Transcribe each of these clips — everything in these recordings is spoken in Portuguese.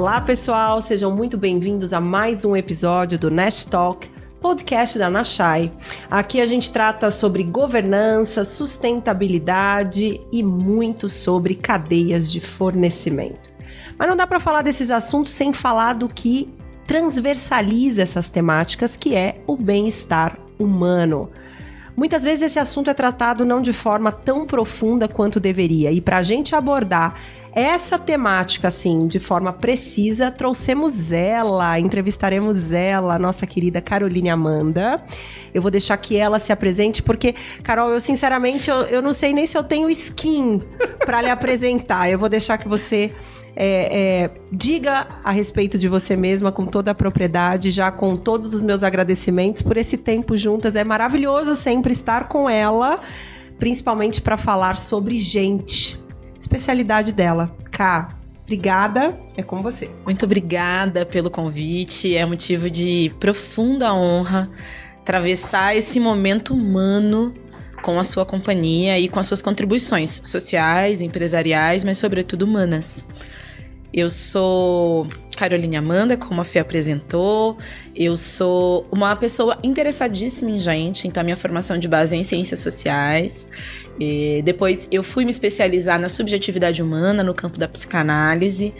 Olá, pessoal, sejam muito bem-vindos a mais um episódio do Nash Talk, podcast da Nashai. Aqui a gente trata sobre governança, sustentabilidade e muito sobre cadeias de fornecimento. Mas não dá para falar desses assuntos sem falar do que transversaliza essas temáticas, que é o bem-estar humano. Muitas vezes esse assunto é tratado não de forma tão profunda quanto deveria, e para a gente abordar essa temática, assim, de forma precisa, trouxemos ela, entrevistaremos ela, nossa querida Caroline Amanda. Eu vou deixar que ela se apresente, porque, Carol, eu sinceramente, eu não sei nem se eu tenho skin para lhe apresentar. Eu vou deixar que você diga a respeito de você mesma com toda a propriedade, já com todos os meus agradecimentos por esse tempo juntas. É maravilhoso sempre estar com ela, principalmente para falar sobre gente. Especialidade dela. Cá, obrigada, é com você. Muito obrigada pelo convite, é motivo de profunda honra atravessar esse momento humano com a sua companhia e com as suas contribuições sociais, empresariais, mas sobretudo humanas. Eu sou Caroline Amanda, como a Fê apresentou. Eu sou uma pessoa interessadíssima em gente, então a minha formação de base é em ciências sociais. Depois eu fui me especializar na subjetividade humana, no campo da psicanálise.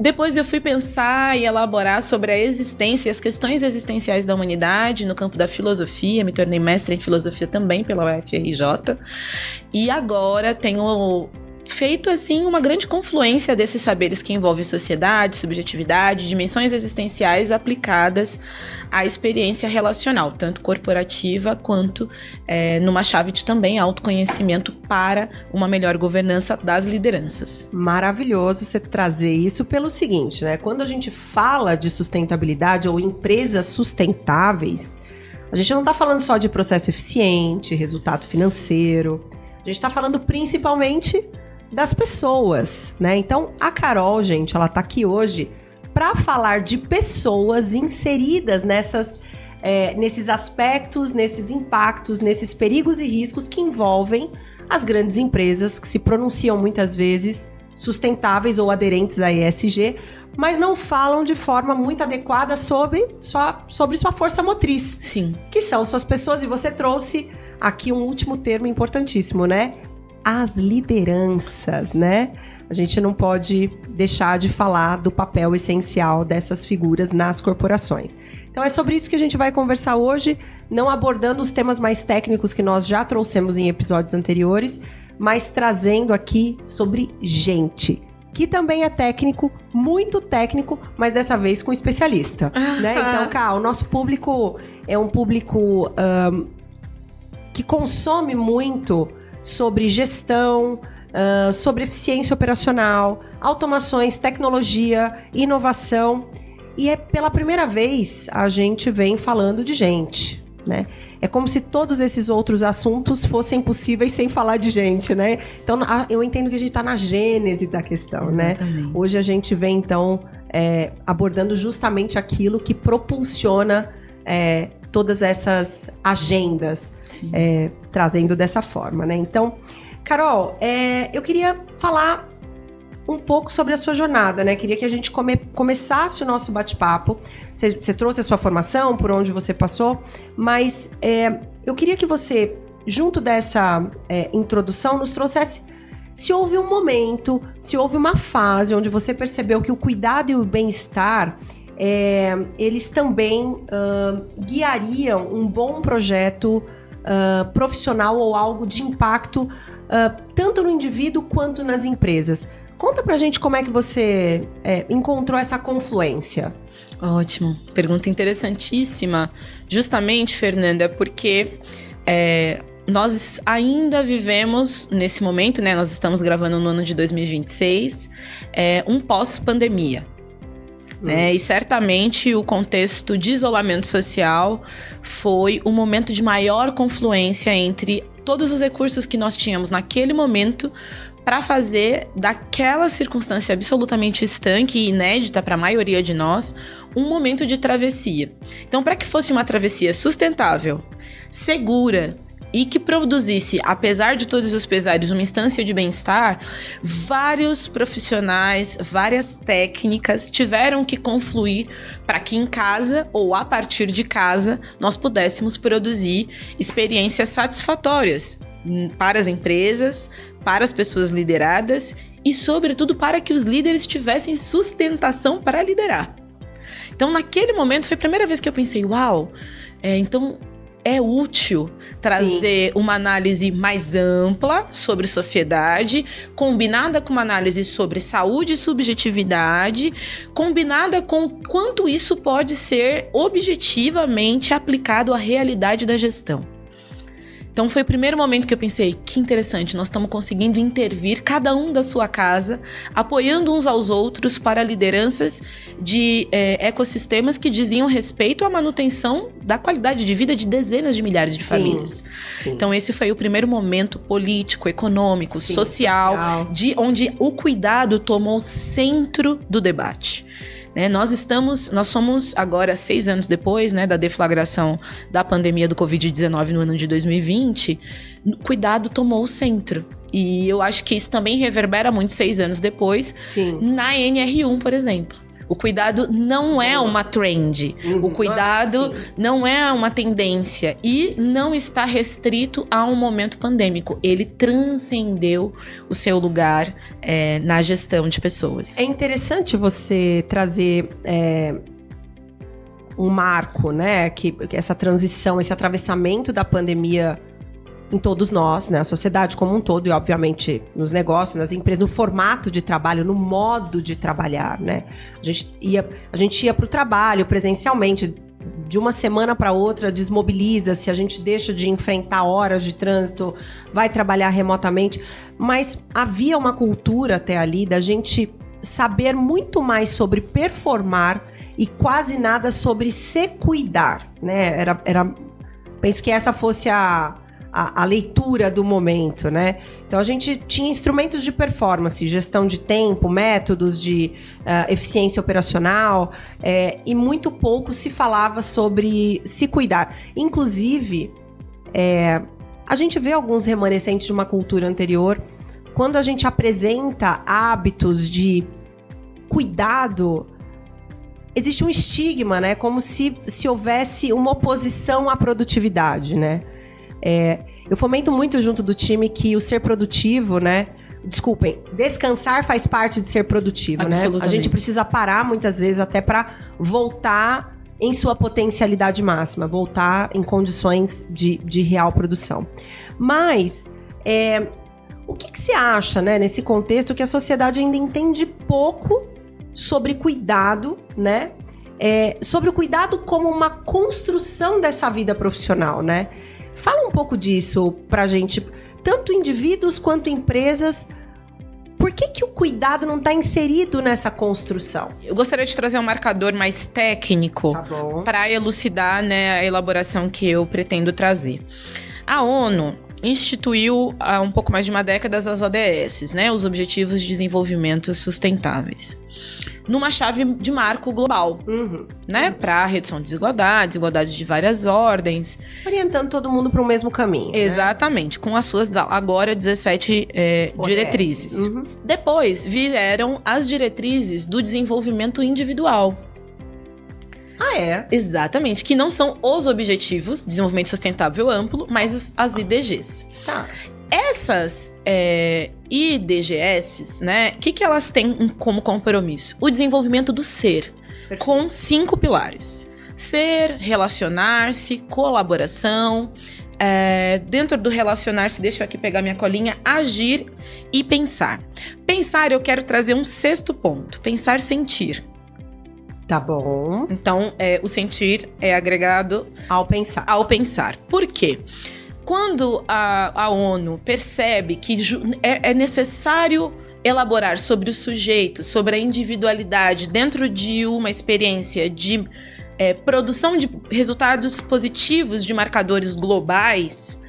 Depois eu fui pensar e elaborar sobre a existência e as questões existenciais da humanidade no campo da filosofia. Me tornei mestre em filosofia também pela UFRJ. E agora tenho feito, assim, uma grande confluência desses saberes que envolvem sociedade, subjetividade, dimensões existenciais aplicadas à experiência relacional, tanto corporativa quanto numa chave de também autoconhecimento para uma melhor governança das lideranças. Maravilhoso você trazer isso pelo seguinte, né? Quando a gente fala de sustentabilidade ou empresas sustentáveis, a gente não está falando só de processo eficiente, resultado financeiro, a gente está falando principalmente das pessoas, né? Então, a Carol, gente, ela tá aqui hoje para falar de pessoas inseridas nesses aspectos, nesses impactos, nesses perigos e riscos que envolvem as grandes empresas que se pronunciam muitas vezes sustentáveis ou aderentes à ESG, mas não falam de forma muito adequada sobre sua força motriz. Sim. Que são suas pessoas, e você trouxe aqui um último termo importantíssimo, né? As lideranças, né? A gente não pode deixar de falar do papel essencial dessas figuras nas corporações. Então é sobre isso que a gente vai conversar hoje, não abordando os temas mais técnicos que nós já trouxemos em episódios anteriores, mas trazendo aqui sobre gente, que também é técnico, muito técnico, mas dessa vez com especialista, né? Então, Cá, o nosso público é um público que consome muito sobre gestão, sobre eficiência operacional, automações, tecnologia, inovação. E pela primeira vez a gente vem falando de gente, né? É como se todos esses outros assuntos fossem possíveis sem falar de gente, né? Então, eu entendo que a gente está na gênese da questão, exatamente, né? Hoje a gente vem, então, abordando justamente aquilo que propulsiona todas essas agendas, trazendo dessa forma, né? Então, Carol, eu queria falar um pouco sobre a sua jornada, né? Queria que a gente começasse o nosso bate-papo. Você trouxe a sua formação, por onde você passou, mas eu queria que você, junto dessa introdução, nos trouxesse se houve um momento, se houve uma fase onde você percebeu que o cuidado e o bem-estar eles também guiariam um bom projeto profissional ou algo de impacto tanto no indivíduo quanto nas empresas. Conta pra gente como é que você encontrou essa confluência. Ótimo, pergunta interessantíssima. Justamente, Fernanda, porque nós ainda vivemos nesse momento, né? Nós estamos gravando no ano de 2026, um pós-pandemia. Né? E certamente o contexto de isolamento social foi o momento de maior confluência entre todos os recursos que nós tínhamos naquele momento para fazer daquela circunstância absolutamente estanque e inédita para a maioria de nós um momento de travessia. Então, para que fosse uma travessia sustentável, segura e que produzisse, apesar de todos os pesares, uma instância de bem-estar, vários profissionais, várias técnicas tiveram que confluir para que em casa ou a partir de casa nós pudéssemos produzir experiências satisfatórias para as empresas, para as pessoas lideradas e, sobretudo, para que os líderes tivessem sustentação para liderar. Então, naquele momento, foi a primeira vez que eu pensei, uau, então é útil trazer uma análise mais ampla sobre sociedade, combinada com uma análise sobre saúde e subjetividade, combinada com quanto isso pode ser objetivamente aplicado à realidade da gestão. Então foi o primeiro momento que eu pensei, que interessante, nós estamos conseguindo intervir, cada um da sua casa, apoiando uns aos outros para lideranças de ecossistemas que diziam respeito à manutenção da qualidade de vida de dezenas de milhares de famílias. Sim. Então esse foi o primeiro momento político, econômico, social, onde o cuidado tomou o centro do debate. Nós somos agora 6 anos depois, da deflagração da pandemia do Covid-19 no ano de 2020, cuidado tomou o centro. E eu acho que isso também reverbera muito 6 anos depois, na NR1, por exemplo. O cuidado não é uma trend, o cuidado não é uma tendência e não está restrito a um momento pandêmico. Ele transcendeu o seu lugar na gestão de pessoas. É interessante você trazer um marco, que essa transição, esse atravessamento da pandemia em todos nós, a sociedade como um todo e, obviamente, nos negócios, nas empresas, no formato de trabalho, no modo de trabalhar, A gente ia para o trabalho presencialmente, de uma semana para outra, desmobiliza-se, a gente deixa de enfrentar horas de trânsito, vai trabalhar remotamente, mas havia uma cultura até ali da gente saber muito mais sobre performar e quase nada sobre se cuidar, penso que essa fosse a leitura do momento, Então, a gente tinha instrumentos de performance, gestão de tempo, métodos de eficiência operacional, e muito pouco se falava sobre se cuidar. Inclusive, a gente vê alguns remanescentes de uma cultura anterior, quando a gente apresenta hábitos de cuidado, existe um estigma, como se houvesse uma oposição à produtividade, Eu fomento muito junto do time que o ser produtivo, Desculpem, descansar faz parte de ser produtivo, A gente precisa parar muitas vezes até para voltar em sua potencialidade máxima, voltar em condições de real produção. Mas, o que você acha, nesse contexto que a sociedade ainda entende pouco sobre cuidado, sobre o cuidado como uma construção dessa vida profissional, Fala um pouco disso pra gente, tanto indivíduos quanto empresas. Por que o cuidado não está inserido nessa construção? Eu gostaria de trazer um marcador mais técnico para elucidar a elaboração que eu pretendo trazer. A ONU instituiu há um pouco mais de uma década as ODS, os Objetivos de Desenvolvimento Sustentáveis, numa chave de marco global, para a redução de desigualdades de várias ordens. Orientando todo mundo para o mesmo caminho. Exatamente, com as suas agora 17 diretrizes. Depois vieram as diretrizes do desenvolvimento individual. Ah, é? Exatamente, que não são os Objetivos de Desenvolvimento Sustentável Amplo, mas as IDGs. Tá. Essas IDGs, o que elas têm como compromisso? O desenvolvimento do ser, com 5 pilares. Ser, relacionar-se, colaboração. Dentro do relacionar-se, deixa eu aqui pegar minha colinha, agir e pensar. Pensar, eu quero trazer um 6º ponto. Pensar, sentir. Tá bom. Então, o sentir é agregado ao pensar. Por quê? Quando a ONU percebe que é necessário elaborar sobre o sujeito, sobre a individualidade, dentro de uma experiência de produção de resultados positivos de marcadores globais,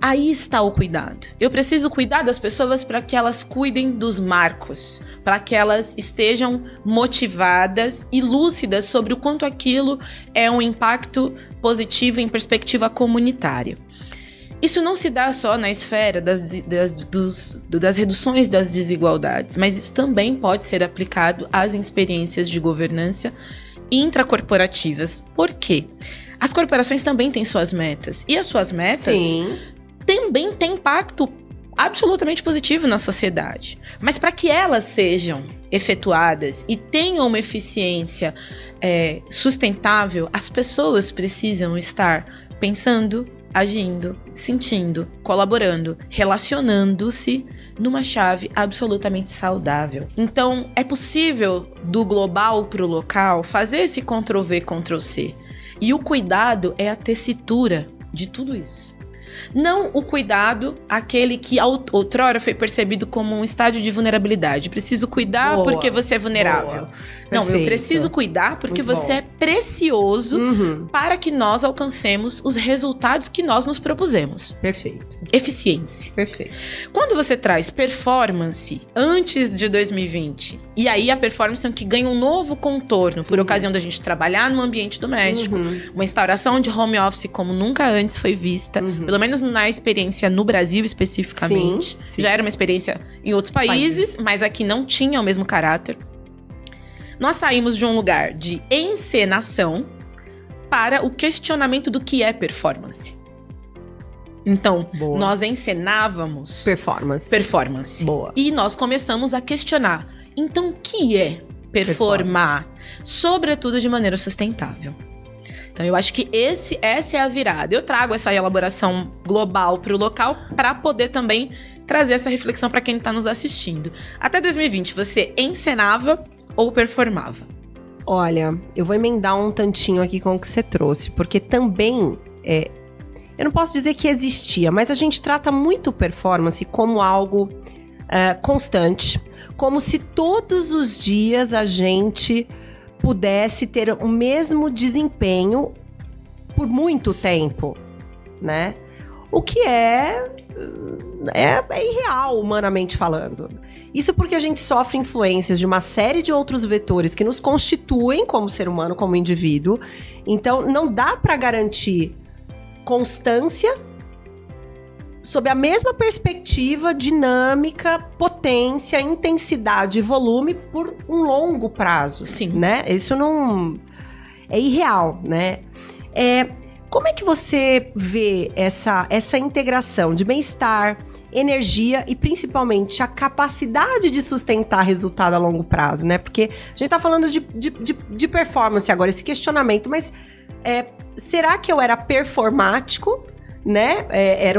aí está o cuidado. Eu preciso cuidar das pessoas para que elas cuidem dos marcos, para que elas estejam motivadas e lúcidas sobre o quanto aquilo é um impacto positivo em perspectiva comunitária. Isso não se dá só na esfera das reduções das desigualdades, mas isso também pode ser aplicado às experiências de governança intracorporativas. Por quê? As corporações também têm suas metas. E as suas metas também têm impacto absolutamente positivo na sociedade. Mas para que elas sejam efetuadas e tenham uma eficiência sustentável, as pessoas precisam estar pensando, agindo, sentindo, colaborando, relacionando-se numa chave absolutamente saudável. Então, é possível, do global para o local, fazer esse Ctrl-V, Ctrl-C. E o cuidado é a tessitura de tudo isso. Não o cuidado, aquele que outrora foi percebido como um estágio de vulnerabilidade. Preciso cuidar porque você é vulnerável. Não, eu preciso cuidar porque você é precioso para que nós alcancemos os resultados que nós nos propusemos. Perfeito. Eficiência. Perfeito. Quando você traz performance antes de 2020, e aí a performance que ganha um novo contorno por ocasião da gente trabalhar no ambiente doméstico, uma instauração de home office como nunca antes foi vista, pelo menos na experiência no Brasil especificamente. Sim. Já era uma experiência em outros países, mas aqui não tinha o mesmo caráter. Nós saímos de um lugar de encenação para o questionamento do que é performance. Então, nós encenávamos performance. Boa. E nós começamos a questionar. Então, o que é performar? Sobretudo de maneira sustentável. Então, eu acho que essa é a virada. Eu trago essa elaboração global para o local para poder também trazer essa reflexão para quem está nos assistindo. Até 2020, você encenava ou performava? Olha, eu vou emendar um tantinho aqui com o que você trouxe, porque também, eu não posso dizer que existia, mas a gente trata muito performance como algo constante, como se todos os dias a gente pudesse ter o mesmo desempenho por muito tempo, né? O que é irreal, humanamente falando. Isso porque a gente sofre influências de uma série de outros vetores que nos constituem como ser humano, como indivíduo. Então, não dá para garantir constância sob a mesma perspectiva, dinâmica, potência, intensidade e volume por um longo prazo. Sim. Né? Isso não... é irreal, né? Como é que você vê essa integração de bem-estar, energia e principalmente a capacidade de sustentar resultado a longo prazo, né? Porque a gente tá falando de performance agora, esse questionamento, mas será que eu era performático, né? Era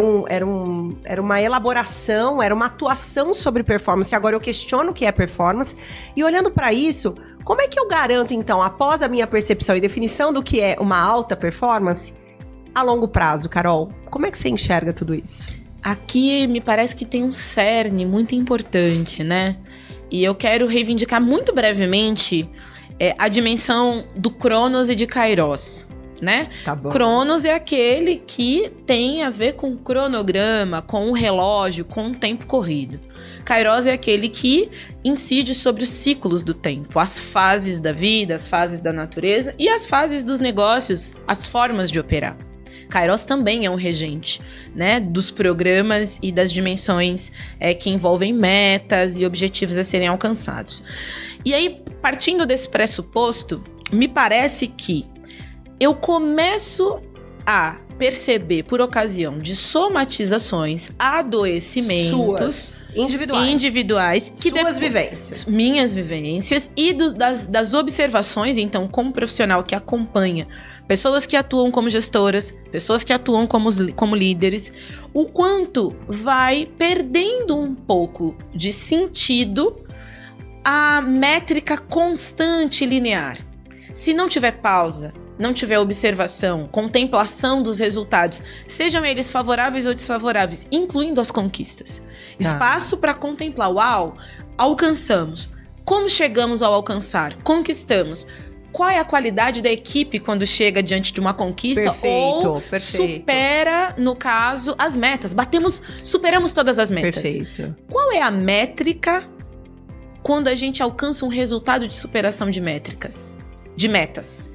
uma elaboração, era uma atuação sobre performance, agora eu questiono o que é performance, e olhando para isso, como é que eu garanto, então, após a minha percepção e definição do que é uma alta performance, a longo prazo, Carol? Como é que você enxerga tudo isso? Aqui me parece que tem um cerne muito importante, né? E eu quero reivindicar muito brevemente a dimensão do Cronos e de Kairos, né? Tá bom. Cronos é aquele que tem a ver com o cronograma, com o relógio, com o tempo corrido. Kairos é aquele que incide sobre os ciclos do tempo, as fases da vida, as fases da natureza e as fases dos negócios, as formas de operar. Kairos também é um regente, né, dos programas e das dimensões que envolvem metas e objetivos a serem alcançados. E aí, partindo desse pressuposto, me parece que eu começo a perceber, por ocasião de somatizações, adoecimentos individuais que suas vivências. Minhas vivências e das observações, então, como profissional que acompanha pessoas que atuam como gestoras, pessoas que atuam como líderes, o quanto vai perdendo um pouco de sentido a métrica constante e linear. Se não tiver pausa, não tiver observação, contemplação dos resultados, sejam eles favoráveis ou desfavoráveis, incluindo as conquistas. Espaço para contemplar. Uau, alcançamos. Como chegamos ao alcançar? Conquistamos. Qual é a qualidade da equipe quando chega diante de uma conquista? Ou supera, no caso, as metas. Superamos todas as metas. Perfeito. Qual é a métrica quando a gente alcança um resultado de superação de métricas? De metas.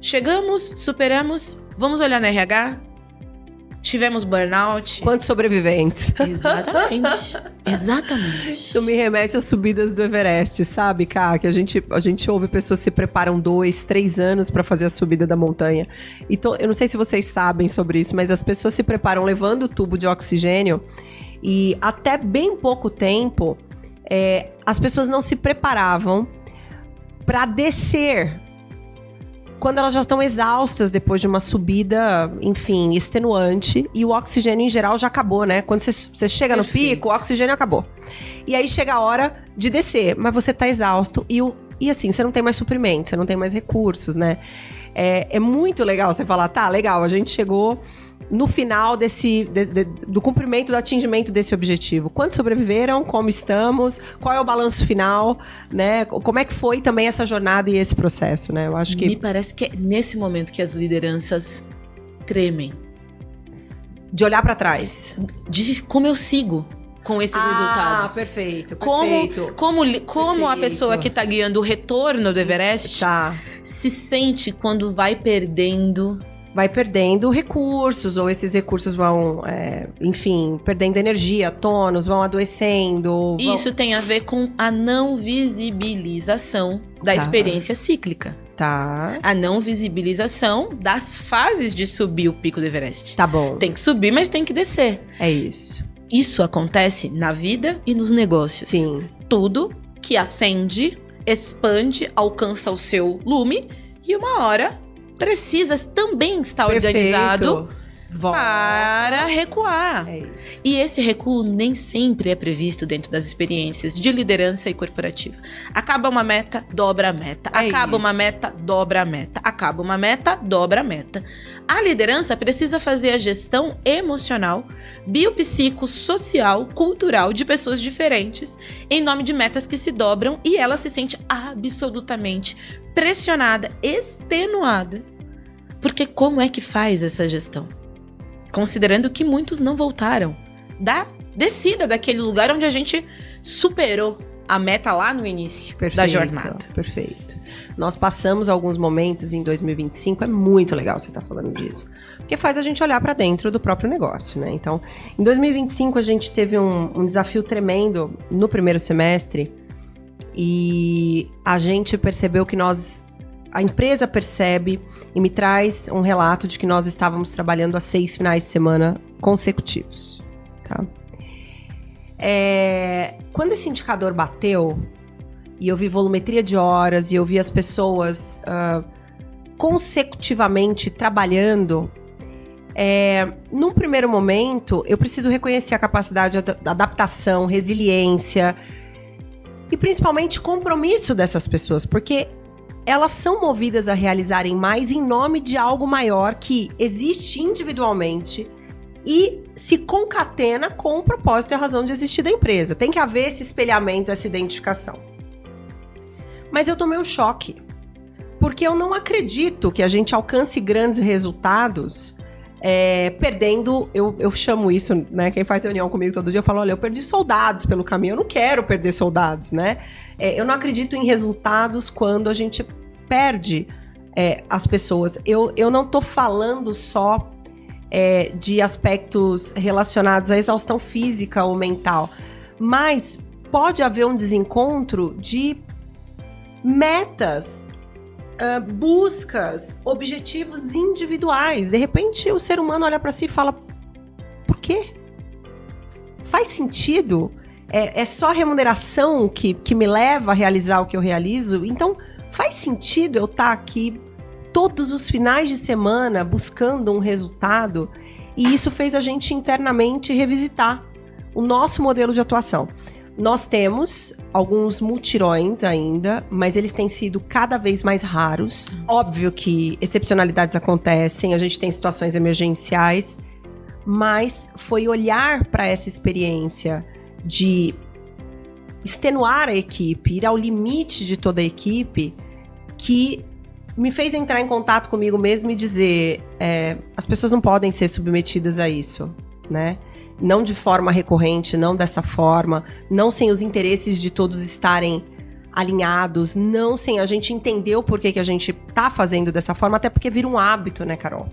Chegamos, superamos, vamos olhar no RH? tivemos burnout. Quantos sobreviventes? Exatamente. Exatamente. Isso me remete às subidas do Everest, sabe, Ká? Que a gente ouve pessoas que se preparam 2, 3 anos para fazer a subida da montanha. Então, eu não sei se vocês sabem sobre isso, mas as pessoas se preparam levando o tubo de oxigênio e até bem pouco tempo, as pessoas não se preparavam para descer quando elas já estão exaustas depois de uma subida, enfim, extenuante, e o oxigênio em geral já acabou, né? Quando você chega no pico, o oxigênio acabou. E aí chega a hora de descer, mas você tá exausto e assim, você não tem mais suprimento, você não tem mais recursos, né? É muito legal você falar, tá, legal, a gente chegou no final do cumprimento, do atingimento desse objetivo. Quantos sobreviveram? Como estamos? Qual é o balanço final? Né? Como é que foi também essa jornada e esse processo, né? Eu acho que... Me parece que é nesse momento que as lideranças tremem. De olhar para trás. De como eu sigo com esses resultados. Perfeito. Como a pessoa que está guiando o retorno do Everest se sente quando vai perdendo recursos, ou esses recursos vão, enfim, perdendo energia, tônus, vão adoecendo. Isso tem a ver com a não visibilização da experiência cíclica. Tá. A não visibilização das fases de subir o pico do Everest. Tá bom. Tem que subir, mas tem que descer. É isso. Isso acontece na vida e nos negócios. Sim. Tudo que acende, expande, alcança o seu lume e uma hora precisa também estar organizado para recuar. É isso. E esse recuo nem sempre é previsto dentro das experiências de liderança e corporativa. Acaba uma meta, dobra a meta. Acaba uma meta, dobra a meta. Acaba uma meta, dobra a meta. A liderança precisa fazer a gestão emocional, biopsicossocial, cultural de pessoas diferentes em nome de metas que se dobram e ela se sente absolutamente pressionada, extenuada. Porque como é que faz essa gestão? Considerando que muitos não voltaram da descida daquele lugar onde a gente superou a meta lá no início da jornada. Perfeito. Nós passamos alguns momentos em 2025, é muito legal você estar falando disso, porque faz a gente olhar para dentro do próprio negócio, né? Então, em 2025 a gente teve um desafio tremendo no primeiro semestre e a gente percebeu que a empresa percebe e me traz um relato de que nós estávamos trabalhando há 6 finais de semana consecutivos. Tá? Quando esse indicador bateu, e eu vi volumetria de horas, e eu vi as pessoas consecutivamente trabalhando, num primeiro momento, eu preciso reconhecer a capacidade de adaptação, resiliência, e principalmente compromisso dessas pessoas, porque elas são movidas a realizarem mais em nome de algo maior que existe individualmente e se concatena com o propósito e a razão de existir da empresa. Tem que haver esse espelhamento, essa identificação. Mas eu tomei um choque, porque eu não acredito que a gente alcance grandes resultados perdendo, eu chamo isso, né? Quem faz reunião comigo todo dia, eu falo, olha, eu perdi soldados pelo caminho, eu não quero perder soldados, né? Eu não acredito em resultados quando a gente perde as pessoas. Eu não tô falando só de aspectos relacionados à exaustão física ou mental, mas pode haver um desencontro de metas, buscas, objetivos individuais. De repente, o ser humano olha para si e fala, por quê? Faz sentido? É só a remuneração que me leva a realizar o que eu realizo? Então, faz sentido eu estar aqui todos os finais de semana buscando um resultado? E isso fez a gente internamente revisitar o nosso modelo de atuação. Nós temos alguns mutirões ainda, mas eles têm sido cada vez mais raros. Óbvio que excepcionalidades acontecem, a gente tem situações emergenciais, mas foi olhar para essa experiência de extenuar a equipe, ir ao limite de toda a equipe, que me fez entrar em contato comigo mesmo e dizer, as pessoas não podem ser submetidas a isso, né? Não de forma recorrente, não dessa forma, não sem os interesses de todos estarem alinhados, não sem a gente entender o porquê que a gente tá fazendo dessa forma, até porque vira um hábito, né, Carol?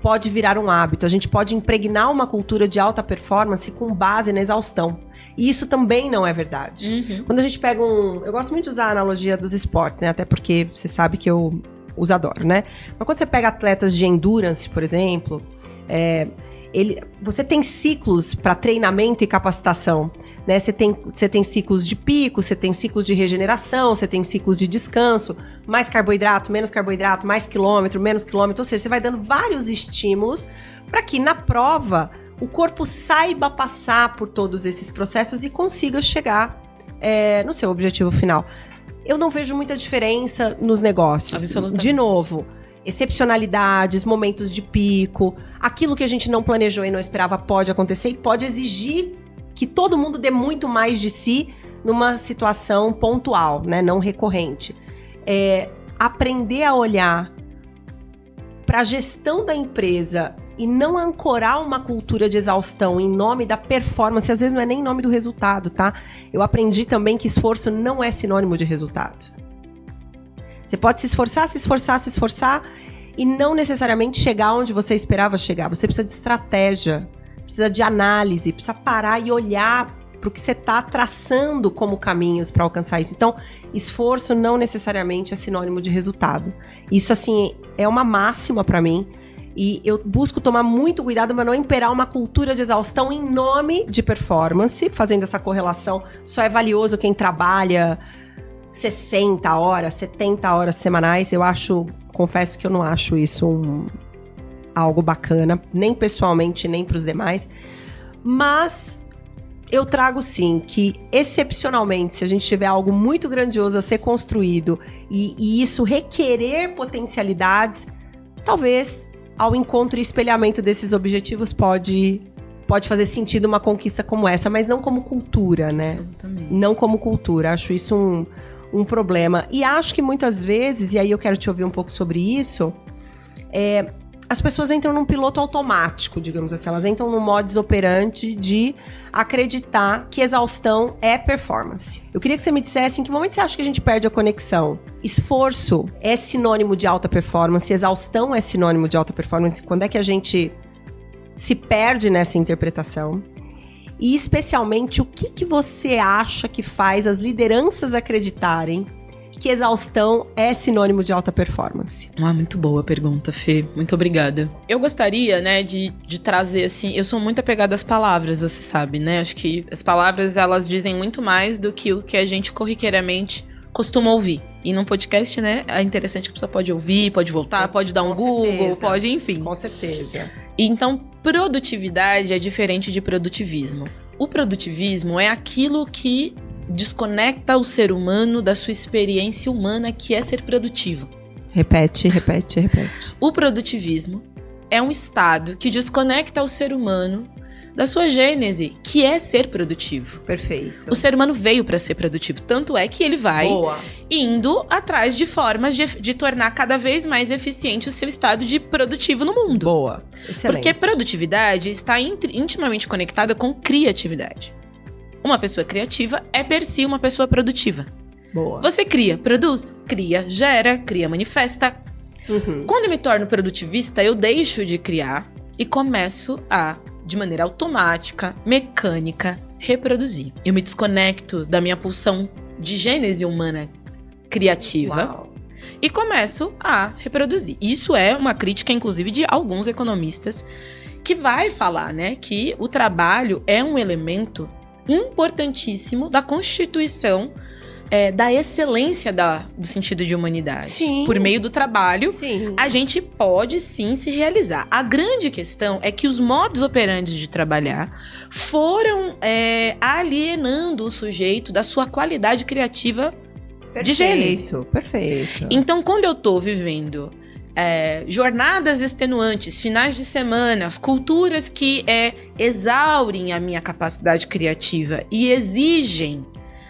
pode virar um hábito. A gente pode impregnar uma cultura de alta performance com base na exaustão. E isso também não é verdade. Quando a gente pega eu gosto muito de usar a analogia dos esportes, né? Até porque você sabe que eu os adoro, né? Mas quando você pega atletas de endurance, por exemplo, você tem ciclos para treinamento e capacitação. Né? Você tem ciclos de pico, você tem ciclos de regeneração, você tem ciclos de descanso, mais carboidrato, mais quilômetro, menos quilômetro. Ou seja, você vai dando vários estímulos para que na prova o corpo saiba passar por todos esses processos e consiga chegar no seu objetivo final. Eu não vejo muita diferença nos negócios. De novo, excepcionalidades, momentos de pico, aquilo que a gente não planejou e não esperava pode acontecer e pode exigir que todo mundo dê muito mais de si numa situação pontual, né, não recorrente. Aprender a olhar para a gestão da empresa e não ancorar uma cultura de exaustão em nome da performance, às vezes não é nem em nome do resultado, tá? Eu aprendi também que esforço não é sinônimo de resultado. Você pode se esforçar e não necessariamente chegar onde você esperava chegar. Você precisa de estratégia, precisa de análise, precisa parar e olhar para o que você está traçando como caminhos para alcançar isso. Então, esforço não necessariamente é sinônimo de resultado. Isso, assim, é uma máxima para mim. E eu busco tomar muito cuidado para não imperar uma cultura de exaustão em nome de performance, fazendo essa correlação. Só é valioso quem trabalha 60 horas, 70 horas semanais. Confesso que eu não acho isso algo bacana, nem pessoalmente, nem para os demais. Mas eu trago sim que, excepcionalmente, se a gente tiver algo muito grandioso a ser construído e isso requerer potencialidades, talvez ao encontro e espelhamento desses objetivos pode fazer sentido uma conquista como essa, mas não como cultura, né? Absolutamente. Não como cultura. Acho isso um problema. E acho que muitas vezes, e aí eu quero te ouvir um pouco sobre isso, as pessoas entram num piloto automático, digamos assim. Elas entram num modus operandi de acreditar que exaustão é performance. Eu queria que você me dissesse em que momento você acha que a gente perde a conexão. Esforço é sinônimo de alta performance, exaustão é sinônimo de alta performance. Quando é que a gente se perde nessa interpretação? E, especialmente, o que você acha que faz as lideranças acreditarem que exaustão é sinônimo de alta performance? Muito boa a pergunta, Fê. Muito obrigada. Eu gostaria, né, de trazer, assim... Eu sou muito apegada às palavras, você sabe, né? Acho que as palavras, elas dizem muito mais do que o que a gente corriqueiramente costuma ouvir. E num podcast, né, é interessante que a pessoa pode ouvir, pode voltar, pode dar um Google, pode, enfim. Com certeza. Então, produtividade é diferente de produtivismo. O produtivismo é aquilo que desconecta o ser humano da sua experiência humana, que é ser produtivo. Repete. O produtivismo é um estado que desconecta o ser humano da sua gênese, que é ser produtivo. Perfeito. O ser humano veio para ser produtivo, tanto é que ele vai indo atrás de formas de tornar cada vez mais eficiente o seu estado de produtivo no mundo. Boa. Excelente. Porque produtividade está intimamente conectada com criatividade. Uma pessoa criativa é per si uma pessoa produtiva. Boa. Você cria, produz, cria, gera, cria, manifesta. Quando eu me torno produtivista, eu deixo de criar e começo a, de maneira automática, mecânica, reproduzir. Eu me desconecto da minha pulsão de gênese humana criativa. Uau. E começo a reproduzir. Isso é uma crítica, inclusive, de alguns economistas, que vai falar, né, que o trabalho é um elemento importantíssimo da constituição da excelência do sentido de humanidade. Sim. Por meio do trabalho, sim, a gente pode sim se realizar. A grande questão é que os modus operandi de trabalhar foram alienando o sujeito da sua qualidade criativa de gênese. Perfeito. Então, quando eu tô vivendo jornadas extenuantes, finais de semana, as culturas que exaurem a minha capacidade criativa e exigem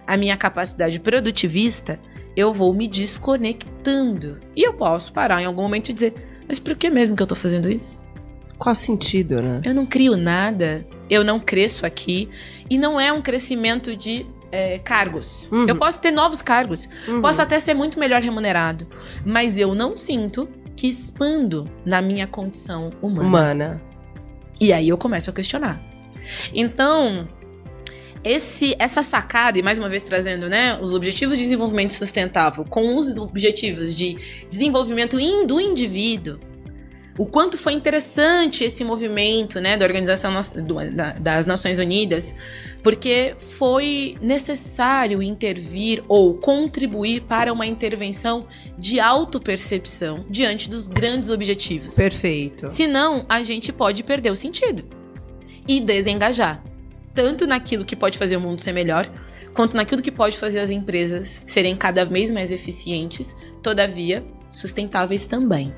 a minha capacidade produtivista, eu vou me desconectando. E eu posso parar em algum momento e dizer, mas por que mesmo que eu tô fazendo isso? Qual sentido, né? Eu não crio nada, eu não cresço aqui, e não é um crescimento de cargos. Eu posso ter novos cargos, posso até ser muito melhor remunerado, mas eu não sinto que expando na minha condição Humana. E aí eu começo a questionar. Então, essa sacada, e mais uma vez trazendo, né, os objetivos de desenvolvimento sustentável com os objetivos de desenvolvimento do indivíduo, o quanto foi interessante esse movimento, né, da Organização das Nações Unidas, porque foi necessário intervir ou contribuir para uma intervenção de autopercepção diante dos grandes objetivos. Perfeito. Senão, a gente pode perder o sentido e desengajar, tanto naquilo que pode fazer o mundo ser melhor, quanto naquilo que pode fazer as empresas serem cada vez mais eficientes, todavia sustentáveis também.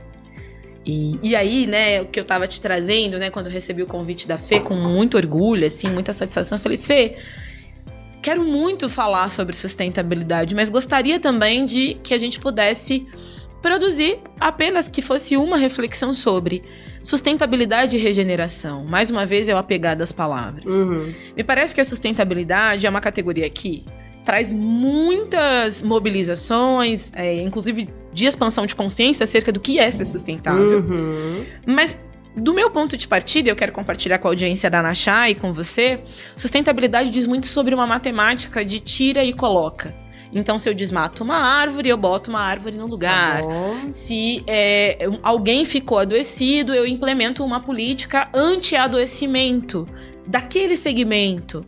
E aí, né, o que eu tava te trazendo, né, quando eu recebi o convite da Fê, com muito orgulho, assim, muita satisfação, eu falei, Fê, quero muito falar sobre sustentabilidade, mas gostaria também de que a gente pudesse produzir apenas que fosse uma reflexão sobre sustentabilidade e regeneração. Mais uma vez, eu apegada às palavras. Me parece que a sustentabilidade é uma categoria que traz muitas mobilizações, inclusive de expansão de consciência acerca do que é ser sustentável. Mas, do meu ponto de partida, eu quero compartilhar com a audiência da Nashai e com você, sustentabilidade diz muito sobre uma matemática de tira e coloca. Então, se eu desmato uma árvore, eu boto uma árvore no lugar. Se alguém ficou adoecido, eu implemento uma política anti-adoecimento daquele segmento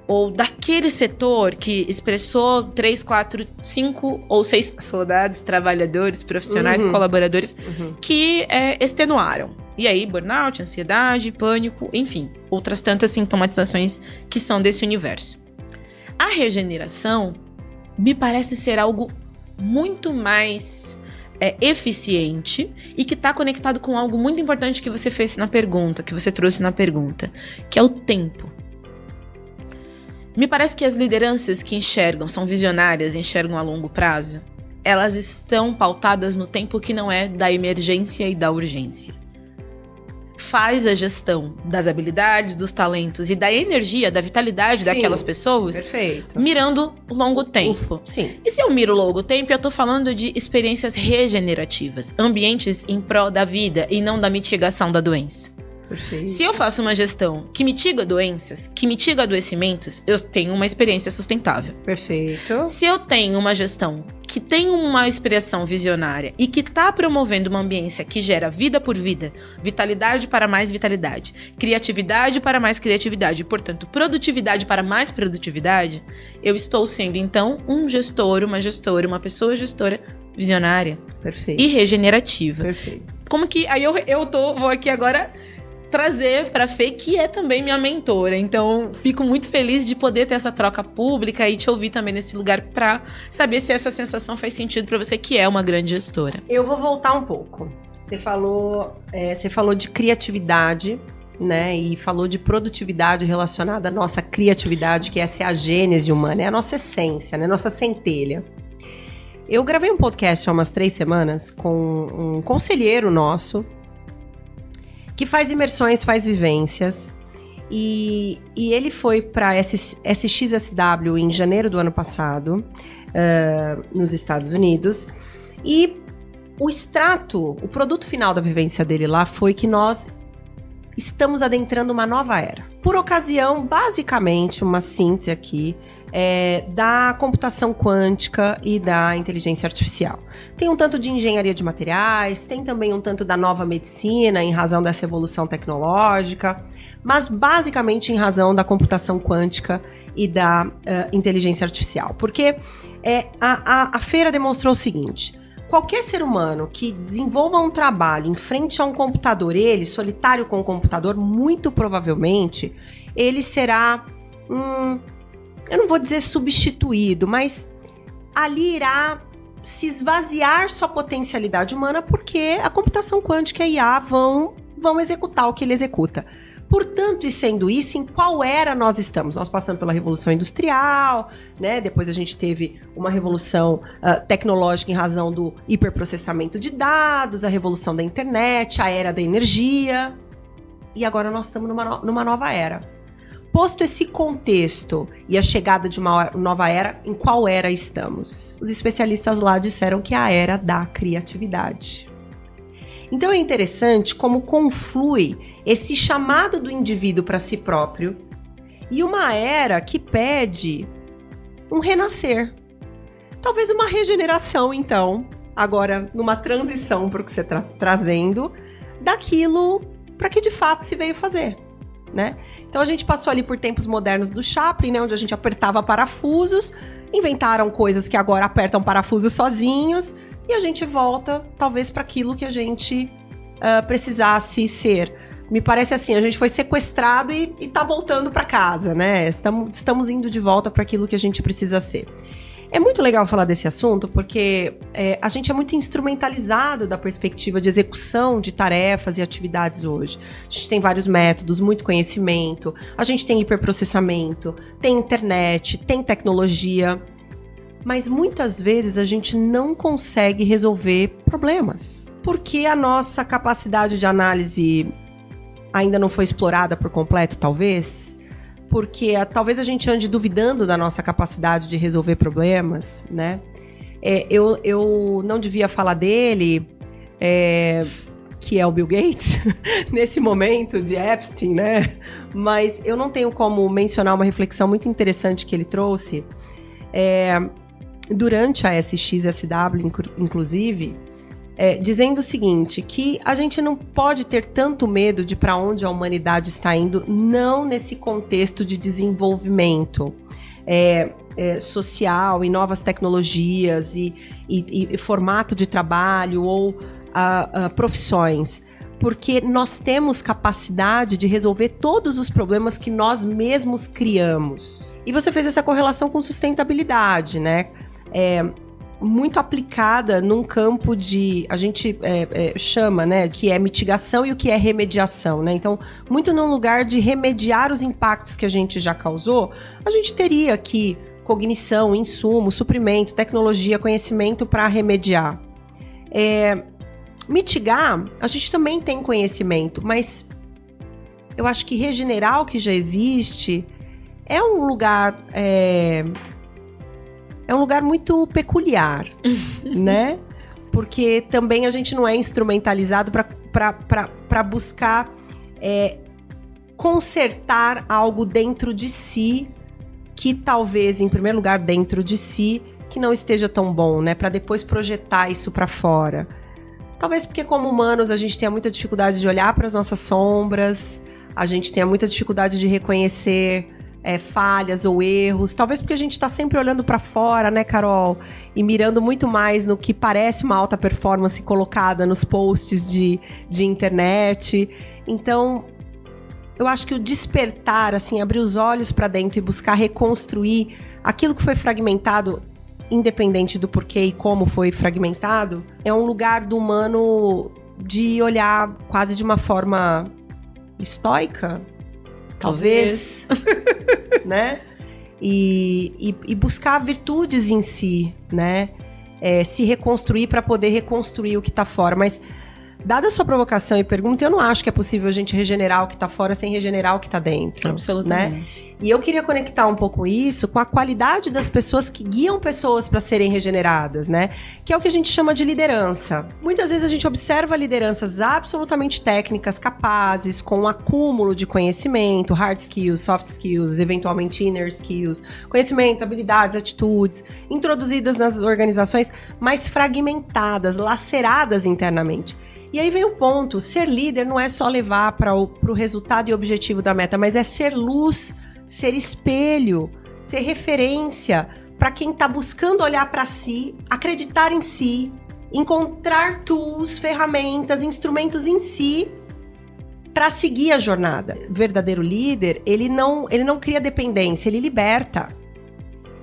ou daquele setor que expressou 3, 4, 5 ou 6 soldados, trabalhadores, profissionais, colaboradores que extenuaram. E aí, burnout, ansiedade, pânico, enfim, outras tantas sintomatizações que são desse universo. A regeneração me parece ser algo muito mais eficiente e que está conectado com algo muito importante que você fez na pergunta, que você trouxe na pergunta, que é o tempo. Me parece que as lideranças que são visionárias, enxergam a longo prazo, elas estão pautadas no tempo que não é da emergência e da urgência. Faz a gestão das habilidades, dos talentos e da energia, da vitalidade daquelas pessoas, mirando longo tempo. Sim. E se eu miro longo tempo, eu tô falando de experiências regenerativas, ambientes em prol da vida e não da mitigação da doença. Perfeito. Se eu faço uma gestão que mitiga doenças, que mitiga adoecimentos, eu tenho uma experiência sustentável. Perfeito. Se eu tenho uma gestão que tem uma expressão visionária e que está promovendo uma ambiência que gera vida por vida, vitalidade para mais vitalidade, criatividade para mais criatividade, portanto, produtividade para mais produtividade, eu estou sendo, então, um gestor, uma gestora, uma pessoa gestora visionária. Perfeito. E regenerativa. Perfeito. Como que... Aí vou aqui agora trazer para a Fê, que é também minha mentora. Então, fico muito feliz de poder ter essa troca pública e te ouvir também nesse lugar para saber se essa sensação faz sentido para você, que é uma grande gestora. Eu vou voltar um pouco. Você falou de criatividade, né? E falou de produtividade relacionada à nossa criatividade, que essa é a gênese humana, é a nossa essência, né? Nossa centelha. Eu gravei um podcast há umas 3 semanas com um conselheiro nosso, que faz imersões, faz vivências, e ele foi para SXSW em janeiro do ano passado, nos Estados Unidos, e o produto final da vivência dele lá foi que nós estamos adentrando uma nova era. Por ocasião, basicamente, uma síntese aqui, da computação quântica e da inteligência artificial. Tem um tanto de engenharia de materiais, tem também um tanto da nova medicina em razão dessa evolução tecnológica, mas basicamente em razão da computação quântica e da inteligência artificial. Porque a feira demonstrou o seguinte: qualquer ser humano que desenvolva um trabalho em frente a um computador, ele, solitário com o computador, muito provavelmente, ele será eu não vou dizer substituído, mas ali irá se esvaziar sua potencialidade humana, porque a computação quântica e a IA vão executar o que ele executa. Portanto, e sendo isso, em qual era nós estamos? Nós passamos pela Revolução Industrial, né? Depois a gente teve uma revolução tecnológica em razão do hiperprocessamento de dados, a revolução da internet, a era da energia. E agora nós estamos numa nova era. Posto esse contexto e a chegada de uma nova era, em qual era estamos? Os especialistas lá disseram que é a era da criatividade. Então é interessante como conflui esse chamado do indivíduo para si próprio e uma era que pede um renascer. Talvez uma regeneração, então, agora numa transição para o que você está trazendo, daquilo para que de fato se veio fazer, né? Então a gente passou ali por tempos modernos do Chaplin, né, onde a gente apertava parafusos, inventaram coisas que agora apertam parafusos sozinhos, e a gente volta talvez para aquilo que a gente precisasse ser. Me parece assim, a gente foi sequestrado e tá voltando para casa, né? Estamos indo de volta para aquilo que a gente precisa ser. É muito legal falar desse assunto porque a gente é muito instrumentalizado da perspectiva de execução de tarefas e atividades hoje. A gente tem vários métodos, muito conhecimento, a gente tem hiperprocessamento, tem internet, tem tecnologia, mas muitas vezes a gente não consegue resolver problemas, porque a nossa capacidade de análise ainda não foi explorada por completo, talvez, porque talvez a gente ande duvidando da nossa capacidade de resolver problemas, né? Eu não devia falar dele, que é o Bill Gates, nesse momento de Epstein, né? Mas eu não tenho como mencionar uma reflexão muito interessante que ele trouxe. Durante a SXSW, inclusive, dizendo o seguinte, que a gente não pode ter tanto medo de para onde a humanidade está indo, não nesse contexto de desenvolvimento social e novas tecnologias e formato de trabalho ou profissões, porque nós temos capacidade de resolver todos os problemas que nós mesmos criamos. E você fez essa correlação com sustentabilidade, né? Muito aplicada num campo de, a gente chama, né, que é mitigação e o que é remediação, né? Então, muito num lugar de remediar os impactos que a gente já causou, a gente teria aqui cognição, insumo, suprimento, tecnologia, conhecimento para remediar. Mitigar, a gente também tem conhecimento, mas eu acho que regenerar o que já existe é um lugar muito peculiar, né? Porque também a gente não é instrumentalizado para buscar consertar algo dentro de si, que talvez, em primeiro lugar, dentro de si, que não esteja tão bom, né? Para depois projetar isso para fora. Talvez porque, como humanos, a gente tenha muita dificuldade de olhar para as nossas sombras, a gente tenha muita dificuldade de reconhecer falhas ou erros, talvez porque a gente está sempre olhando para fora, né, Carol? E mirando muito mais no que parece uma alta performance colocada nos posts de internet. Então, eu acho que o despertar, assim, abrir os olhos para dentro e buscar reconstruir aquilo que foi fragmentado, independente do porquê e como foi fragmentado, é um lugar do humano de olhar quase de uma forma estoica, talvez. Né? E buscar virtudes em si, né? Se reconstruir para poder reconstruir o que está fora. Mas, dada a sua provocação e pergunta, eu não acho que é possível a gente regenerar o que está fora sem regenerar o que está dentro. Absolutamente. Né? E eu queria conectar um pouco isso com a qualidade das pessoas que guiam pessoas para serem regeneradas, né? Que é o que a gente chama de liderança. Muitas vezes a gente observa lideranças absolutamente técnicas, capazes, com um acúmulo de conhecimento, hard skills, soft skills, eventualmente inner skills, conhecimento, habilidades, atitudes, introduzidas nas organizações, mas fragmentadas, laceradas internamente. E aí vem o ponto, ser líder não é só levar para o resultado e objetivo da meta, mas é ser luz, ser espelho, ser referência para quem está buscando olhar para si, acreditar em si, encontrar tools, ferramentas, instrumentos em si para seguir a jornada. O verdadeiro líder, ele não cria dependência, ele liberta.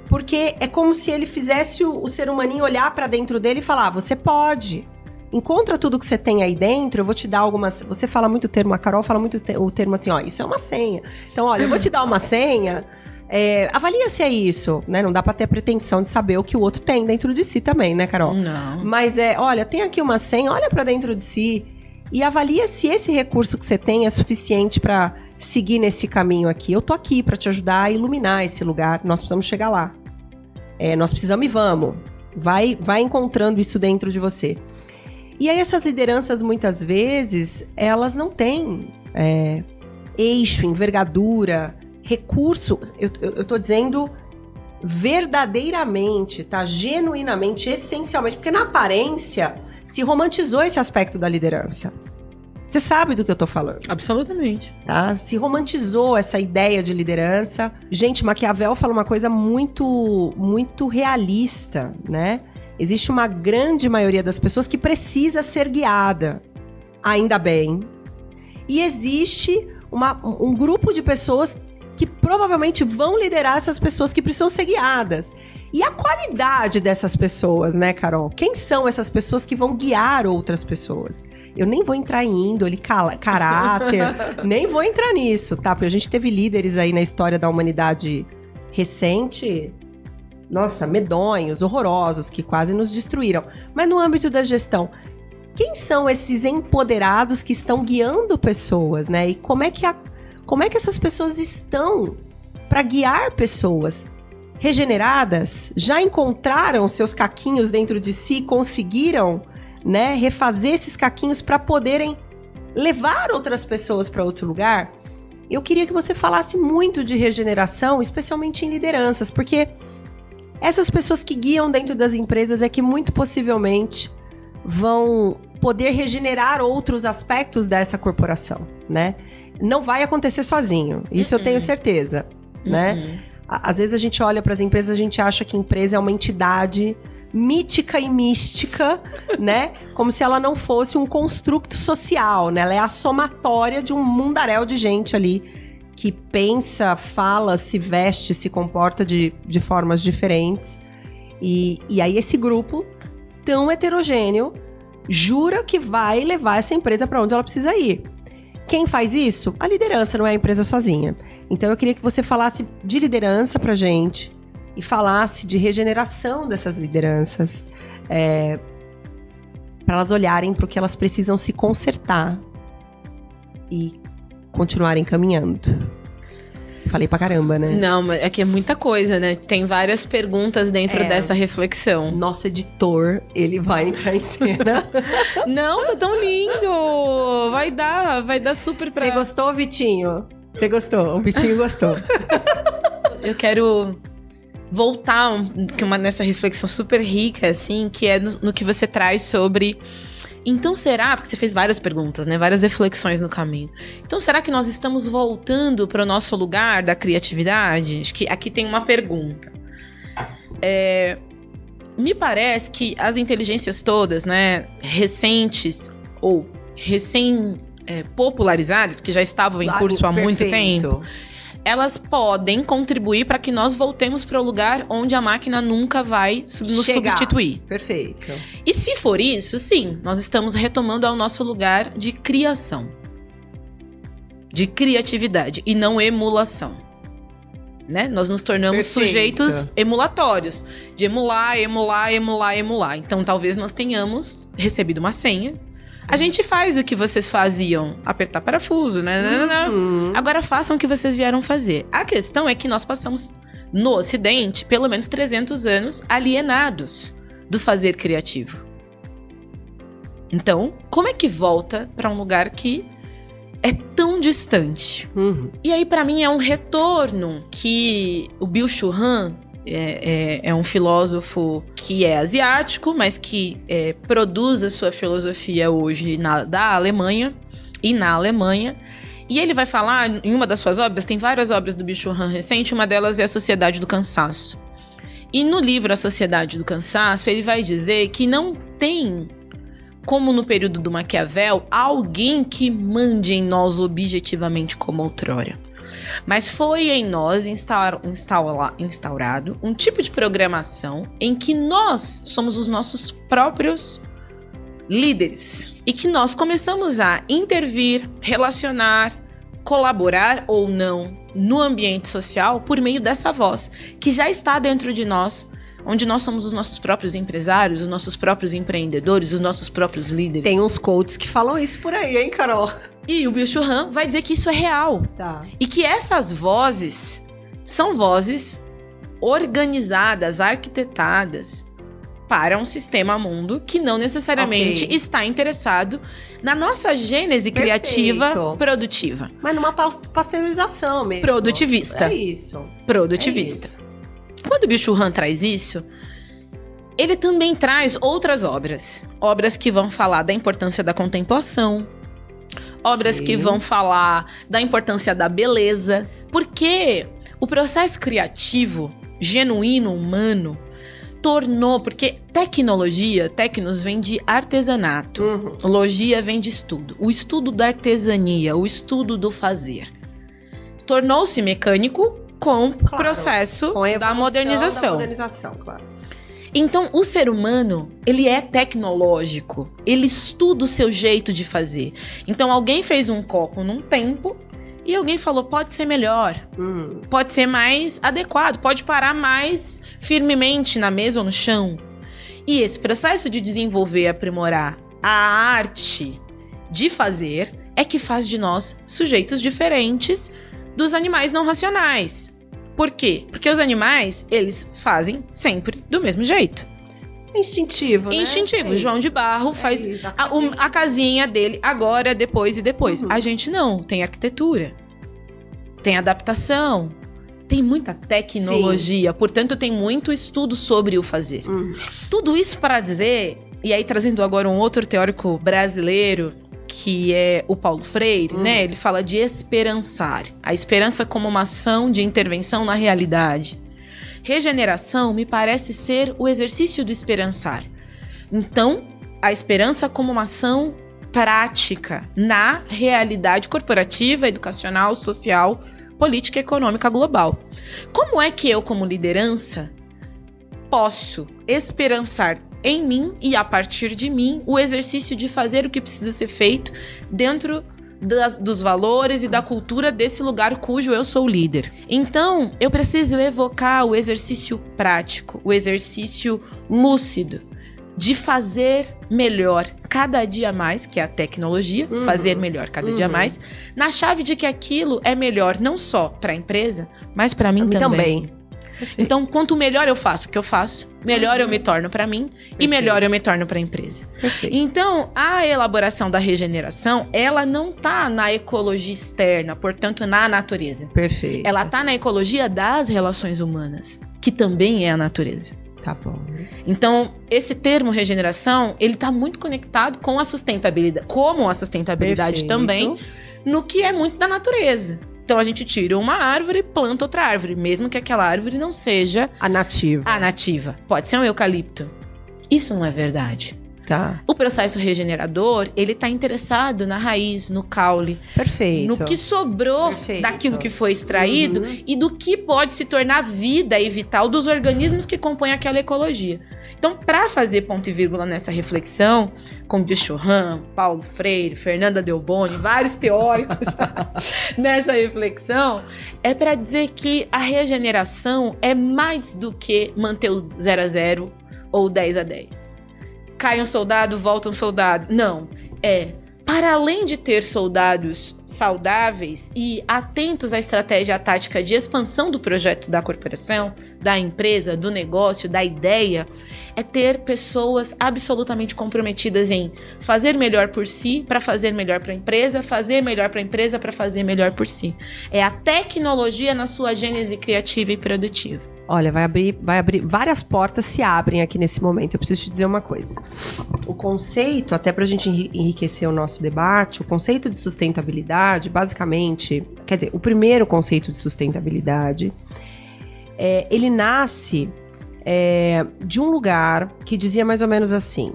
Porque é como se ele fizesse o ser humaninho olhar para dentro dele e falar, você pode. Encontra tudo que você tem aí dentro, eu vou te dar algumas... Você fala muito o termo, a Carol fala muito o termo assim, ó, isso é uma senha. Então, olha, eu vou te dar uma senha, avalia se é isso, né? Não dá pra ter a pretensão de saber o que o outro tem dentro de si também, né, Carol? Não. Mas olha, tem aqui uma senha, olha pra dentro de si e avalia se esse recurso que você tem é suficiente pra seguir nesse caminho aqui. Eu tô aqui pra te ajudar a iluminar esse lugar, nós precisamos chegar lá. Nós precisamos e vamos. Vai encontrando isso dentro de você. E aí essas lideranças, muitas vezes, elas não têm eixo, envergadura, recurso. Eu tô dizendo verdadeiramente, tá? Genuinamente, essencialmente, porque na aparência se romantizou esse aspecto da liderança. Você sabe do que eu tô falando. Absolutamente. Tá? Se romantizou essa ideia de liderança. Gente, Maquiavel fala uma coisa muito, muito realista, né? Existe uma grande maioria das pessoas que precisa ser guiada. Ainda bem. E existe um grupo de pessoas que provavelmente vão liderar essas pessoas que precisam ser guiadas. E a qualidade dessas pessoas, né, Carol? Quem são essas pessoas que vão guiar outras pessoas? Eu nem vou entrar em índole, caráter, nem vou entrar nisso, tá? Porque a gente teve líderes aí na história da humanidade recente, nossa, medonhos, horrorosos, que quase nos destruíram. Mas no âmbito da gestão, quem são esses empoderados que estão guiando pessoas, né? E como é que essas pessoas estão para guiar pessoas regeneradas? Já encontraram seus caquinhos dentro de si, conseguiram, né, refazer esses caquinhos para poderem levar outras pessoas para outro lugar? Eu queria que você falasse muito de regeneração, especialmente em lideranças, porque essas pessoas que guiam dentro das empresas é que muito possivelmente vão poder regenerar outros aspectos dessa corporação, né? Não vai acontecer sozinho, isso eu tenho certeza, né? Às vezes a gente olha para as empresas, a gente acha que a empresa é uma entidade mítica e mística, né? Como se ela não fosse um construto social, né? Ela é a somatória de um mundaréu de gente ali que pensa, fala, se veste, se comporta de formas diferentes. E aí esse grupo tão heterogêneo jura que vai levar essa empresa para onde ela precisa ir. Quem faz isso? A liderança, não é a empresa sozinha. Então eu queria que você falasse de liderança pra gente e falasse de regeneração dessas lideranças, para elas olharem para o que elas precisam se consertar e continuarem caminhando. Falei pra caramba, né? Não, mas é que é muita coisa, né? Tem várias perguntas dentro dessa reflexão. Nosso editor, ele vai entrar em cena. Não, tá tão lindo! Vai dar super pra... Você gostou, Vitinho? Você gostou? O Vitinho gostou. Eu quero voltar nessa reflexão super rica, assim, que é no que você traz sobre... Então será, porque você fez várias perguntas, né? Várias reflexões no caminho. Então será que nós estamos voltando para o nosso lugar da criatividade? Acho que aqui tem uma pergunta. Me parece que as inteligências todas, né, recentes ou popularizadas, que já estavam em curso há muito tempo, elas podem contribuir para que nós voltemos para o lugar onde a máquina nunca vai nos substituir. Perfeito. E se for isso, sim, nós estamos retomando ao nosso lugar de criação. De criatividade e não emulação. Né? Nós nos tornamos sujeitos emulatórios. De emular. Então talvez nós tenhamos recebido uma senha. A gente faz o que vocês faziam, apertar parafuso, né? Agora façam o que vocês vieram fazer. A questão é que nós passamos, no Ocidente, pelo menos 300 anos alienados do fazer criativo. Então, como é que volta para um lugar que é tão distante? E aí, para mim, é um retorno que o Byung-Chul Han, é um filósofo que é asiático, mas que produz a sua filosofia hoje da Alemanha e na Alemanha. E ele vai falar, em uma das suas obras, tem várias obras do Byung-Chul Han recente, uma delas é A Sociedade do Cansaço. E no livro A Sociedade do Cansaço, ele vai dizer que não tem, como no período do Maquiavel, alguém que mande em nós objetivamente como outrora. Mas foi em nós instaurado um tipo de programação em que nós somos os nossos próprios líderes. E que nós começamos a intervir, relacionar, colaborar ou não no ambiente social por meio dessa voz, que já está dentro de nós, onde nós somos os nossos próprios empresários, os nossos próprios empreendedores, os nossos próprios líderes. Tem uns coaches que falam isso por aí, hein, Carol? E o Byung-Chul Han vai dizer que isso é real. Tá. E que essas vozes são vozes organizadas, arquitetadas, para um sistema mundo que não necessariamente está interessado na nossa gênese criativa produtiva. Mas numa pasteurização mesmo. Produtivista. É isso. Produtivista. É isso. Quando o Byung-Chul Han traz isso, ele também traz outras obras. Obras que vão falar da importância da contemplação. Obras que vão falar da importância da beleza. Porque o processo criativo, genuíno, humano, porque tecnologia, tecnos vem de artesanato, logia vem de estudo. O estudo da artesania, o estudo do fazer. Tornou-se mecânico com o processo da modernização. Claro. Então, o ser humano, ele é tecnológico, ele estuda o seu jeito de fazer. Então, alguém fez um copo num tempo e alguém falou, pode ser melhor, pode ser mais adequado, pode parar mais firmemente na mesa ou no chão. E esse processo de desenvolver e aprimorar a arte de fazer é que faz de nós sujeitos diferentes dos animais não racionais. Por quê? Porque os animais, eles fazem sempre do mesmo jeito. Instintivo, né? Instintivo. João de Barro faz a casinha dele agora, depois e depois. A gente não. Tem arquitetura. Tem adaptação. Tem muita tecnologia. Portanto, tem muito estudo sobre o fazer. Tudo isso para dizer... E aí, trazendo agora um outro teórico brasileiro, que é o Paulo Freire, né? Ele fala de esperançar. A esperança como uma ação de intervenção na realidade. Regeneração me parece ser o exercício do esperançar. Então, a esperança como uma ação prática na realidade corporativa, educacional, social, política e econômica global. Como é que eu, como liderança, posso esperançar em mim e a partir de mim o exercício de fazer o que precisa ser feito dentro dos valores e da cultura desse lugar cujo eu sou o líder. Então, eu preciso evocar o exercício prático, o exercício lúcido de fazer melhor cada dia mais, que é a tecnologia, fazer melhor cada dia mais, na chave de que aquilo é melhor não só para a empresa, mas para mim também. Então, quanto melhor eu faço o que eu faço, melhor eu me torno para mim e melhor eu me torno para a empresa. Então, a elaboração da regeneração, ela não tá na ecologia externa, portanto, na natureza. Ela tá na ecologia das relações humanas, que também é a natureza. Tá bom. Então, esse termo regeneração, ele tá muito conectado com a sustentabilidade, como a sustentabilidade também, no que é muito da natureza. Então, a gente tira uma árvore e planta outra árvore, mesmo que aquela árvore não seja a nativa. Pode ser um eucalipto. Isso não é verdade. Tá. O processo regenerador, ele tá interessado na raiz, no caule. No que sobrou daquilo que foi extraído e do que pode se tornar vida e vital dos organismos que compõem aquela ecologia. Então, para fazer ponto e vírgula nessa reflexão, como Byung-Chul Han, Paulo Freire, Fernanda Delboni, vários teóricos nessa reflexão, é para dizer que a regeneração é mais do que manter o 0-0 ou 10-10. Cai um soldado, volta um soldado. Não, para além de ter soldados saudáveis e atentos à estratégia tática de expansão do projeto da corporação, da empresa, do negócio, da ideia, é ter pessoas absolutamente comprometidas em fazer melhor por si, para fazer melhor para a empresa, fazer melhor para a empresa, para fazer melhor por si. É a tecnologia na sua gênese criativa e produtiva. Olha, vai abrir, várias portas se abrem aqui nesse momento. Eu preciso te dizer uma coisa. O conceito, até para a gente enriquecer o nosso debate, o conceito de sustentabilidade, basicamente, quer dizer, o primeiro conceito de sustentabilidade, ele nasce de um lugar que dizia mais ou menos assim: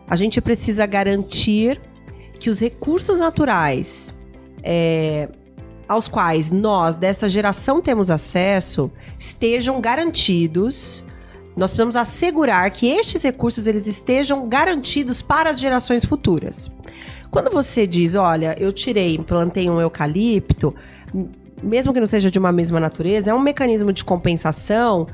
a gente precisa garantir que os recursos naturais aos quais nós, dessa geração, temos acesso, estejam garantidos. Nós precisamos assegurar que estes recursos eles estejam garantidos para as gerações futuras. Quando você diz, olha, eu plantei um eucalipto, mesmo que não seja de uma mesma natureza, é um mecanismo de compensação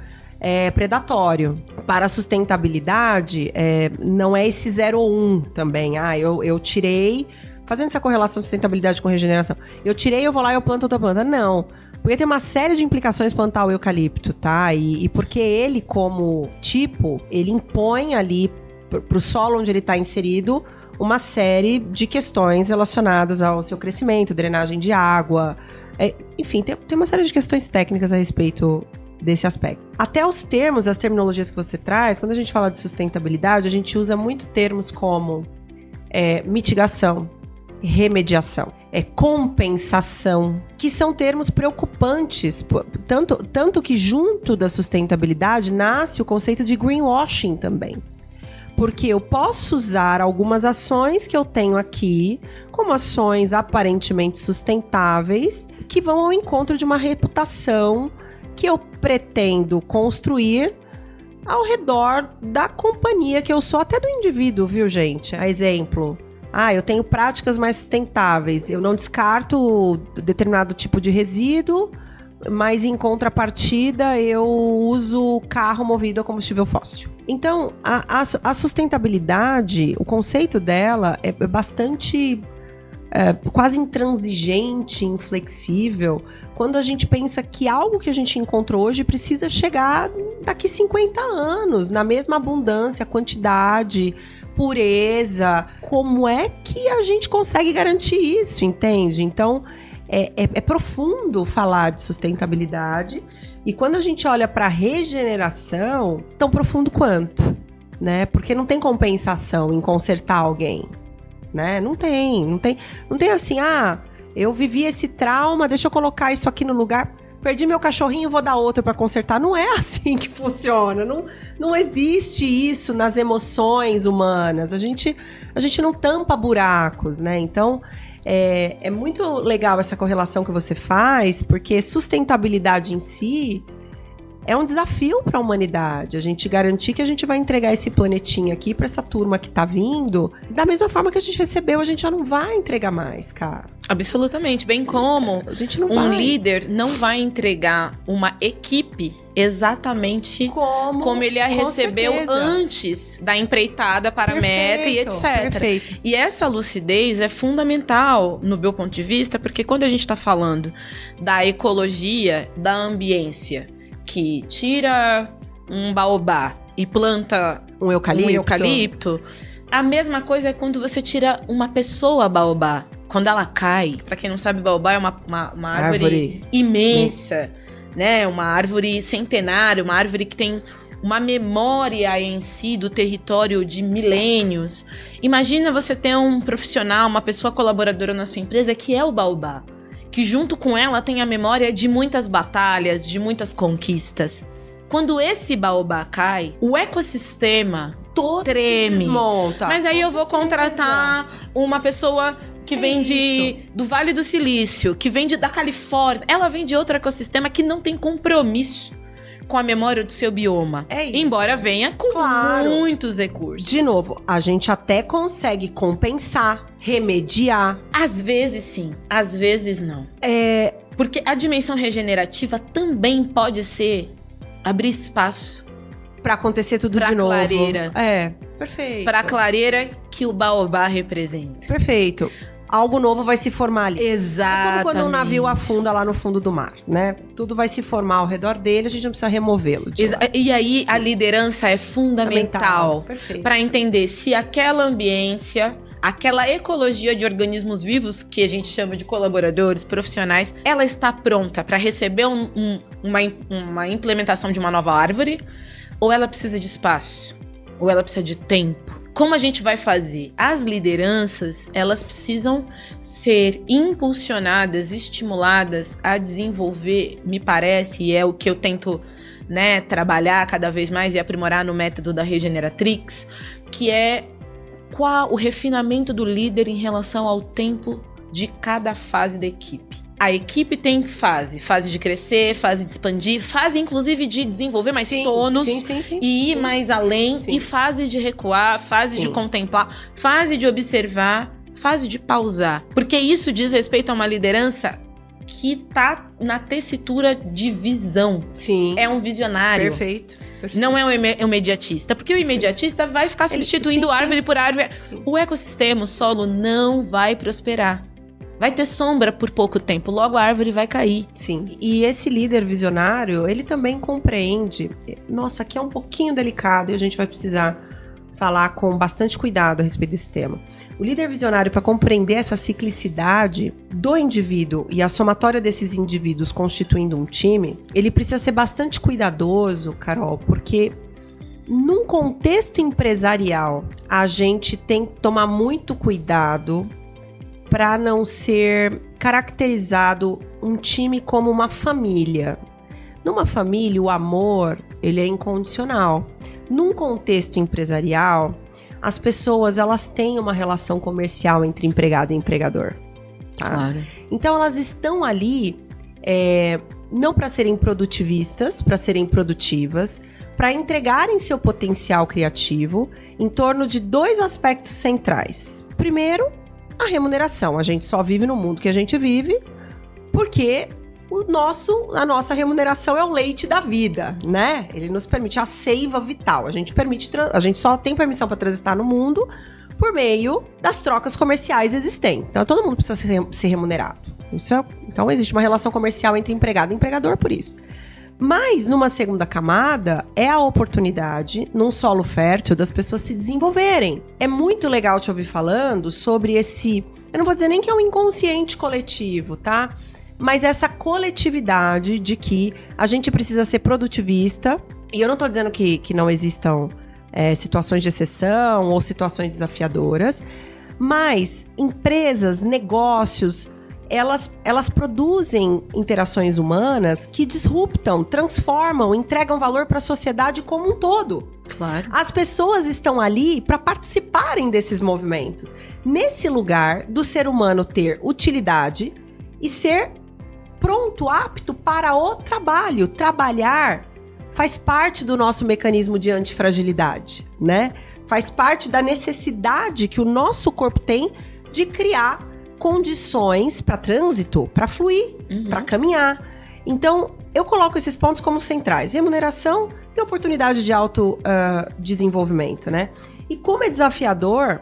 predatório. Para a sustentabilidade, não é esse 0 ou 1 também. Eu tirei... Fazendo essa correlação de sustentabilidade com regeneração. Eu tirei, eu vou lá e eu planto outra planta. Não. Porque tem uma série de implicações plantar o eucalipto, tá? E porque ele, como tipo, ele impõe ali pro solo onde ele está inserido uma série de questões relacionadas ao seu crescimento, drenagem de água, enfim, tem uma série de questões técnicas a respeito desse aspecto. Até os termos, as terminologias que você traz, quando a gente fala de sustentabilidade, a gente usa muito termos como mitigação, remediação, compensação, que são termos preocupantes, tanto que junto da sustentabilidade nasce o conceito de greenwashing também. Porque eu posso usar algumas ações que eu tenho aqui como ações aparentemente sustentáveis que vão ao encontro de uma reputação que eu pretendo construir ao redor da companhia que eu sou, até do indivíduo, viu, gente? A exemplo, eu tenho práticas mais sustentáveis, eu não descarto determinado tipo de resíduo, mas em contrapartida eu uso carro movido a combustível fóssil. Então, a sustentabilidade, o conceito dela é bastante quase intransigente, inflexível, quando a gente pensa que algo que a gente encontrou hoje precisa chegar daqui 50 anos, na mesma abundância, quantidade, pureza. Como é que a gente consegue garantir isso, entende? Então, é profundo falar de sustentabilidade. E quando a gente olha para a regeneração, tão profundo quanto, né? Porque não tem compensação em consertar alguém, né? Não tem assim, eu vivi esse trauma, deixa eu colocar isso aqui no lugar, perdi meu cachorrinho, vou dar outro para consertar. Não é assim que funciona, não existe isso nas emoções humanas, a gente não tampa buracos, né? Então, é muito legal essa correlação que você faz, porque sustentabilidade em si é um desafio para a humanidade. A gente garantir que a gente vai entregar esse planetinha aqui para essa turma que tá vindo, da mesma forma que a gente recebeu, a gente já não vai entregar mais, cara. Absolutamente, bem como a gente não um líder não vai entregar uma equipe exatamente como ele a recebeu antes da empreitada para a meta e etc. Perfeito. E essa lucidez é fundamental, no meu ponto de vista, porque quando a gente está falando da ecologia, da ambiência, que tira um baobá e planta um eucalipto, a mesma coisa é quando você tira uma pessoa baobá. Quando ela cai, para quem não sabe, baobá é uma árvore imensa, né? Uma árvore centenária, uma árvore que tem uma memória em si do território de milênios. Imagina você ter um profissional, uma pessoa colaboradora na sua empresa que é o baobá, que junto com ela tem a memória de muitas batalhas, de muitas conquistas. Quando esse baobá cai, o ecossistema todo treme. Desmonta. Mas aí eu vou contratar uma pessoa que vem do Vale do Silício, que vem da Califórnia. Ela vem de outro ecossistema que não tem compromisso com a memória do seu bioma. Embora venha com muitos recursos. De novo, a gente até consegue compensar, remediar. Às vezes sim, às vezes não. Porque a dimensão regenerativa também pode ser abrir espaço para acontecer tudo de novo. Pra clareira. Perfeito. Pra clareira que o baobá representa. Perfeito. Algo novo vai se formar ali. Exatamente. É como quando um navio afunda lá no fundo do mar, né? Tudo vai se formar ao redor dele, a gente não precisa removê-lo. E aí a liderança é fundamental para entender se aquela ambiência, aquela ecologia de organismos vivos, que a gente chama de colaboradores, profissionais, ela está pronta para receber uma implementação de uma nova árvore, ou ela precisa de espaço, ou ela precisa de tempo. Como a gente vai fazer? As lideranças, elas precisam ser impulsionadas, estimuladas a desenvolver, me parece, e é o que eu tento, né, trabalhar cada vez mais e aprimorar no método da Regeneratrix, que é qual o refinamento do líder em relação ao tempo de cada fase da equipe. A equipe tem fase de crescer, fase de expandir, fase inclusive de desenvolver mais tônus e ir mais além, e fase de recuar, fase de contemplar, fase de observar, fase de pausar. Porque isso diz respeito a uma liderança que tá na tessitura de visão. Sim. É um visionário. Perfeito. Não é um imediatista. Porque o imediatista vai ficar substituindo árvore por árvore. O ecossistema, o solo, não vai prosperar. vai ter sombra por pouco tempo, logo a árvore vai cair. Sim, e esse líder visionário, ele também compreende, nossa, aqui é um pouquinho delicado e a gente vai precisar falar com bastante cuidado a respeito desse tema. O líder visionário, para compreender essa ciclicidade do indivíduo e a somatória desses indivíduos constituindo um time, ele precisa ser bastante cuidadoso, Carol, porque num contexto empresarial, a gente tem que tomar muito cuidado para não ser caracterizado um time como uma família. Numa família, o amor, ele é incondicional. Num contexto empresarial, as pessoas, elas têm uma relação comercial entre empregado e empregador. Tá? Claro. Então, elas estão ali não para serem produtivistas, para serem produtivas, para entregarem seu potencial criativo em torno de 2 aspectos centrais. Primeiro, a remuneração. A gente só vive no mundo que a gente vive porque a nossa remuneração é o leite da vida, né? Ele nos permite a seiva vital. A gente só tem permissão para transitar no mundo por meio das trocas comerciais existentes. Então, todo mundo precisa ser remunerado. Então, existe uma relação comercial entre empregado e empregador por isso. Mas, numa segunda camada, é a oportunidade, num solo fértil, das pessoas se desenvolverem. É muito legal te ouvir falando sobre eu não vou dizer nem que é um inconsciente coletivo, tá? Mas essa coletividade de que a gente precisa ser produtivista. E eu não tô dizendo que não existam situações de exceção ou situações desafiadoras. Mas empresas, negócios, elas produzem interações humanas que disruptam, transformam, entregam valor para a sociedade como um todo. Claro. As pessoas estão ali para participarem desses movimentos. Nesse lugar do ser humano ter utilidade e ser pronto, apto para o trabalho. Trabalhar faz parte do nosso mecanismo de antifragilidade, né? Faz parte da necessidade que o nosso corpo tem de criar condições para trânsito, para fluir, para caminhar. Então, eu coloco esses pontos como centrais: remuneração e oportunidade de autodesenvolvimento, né? E como é desafiador,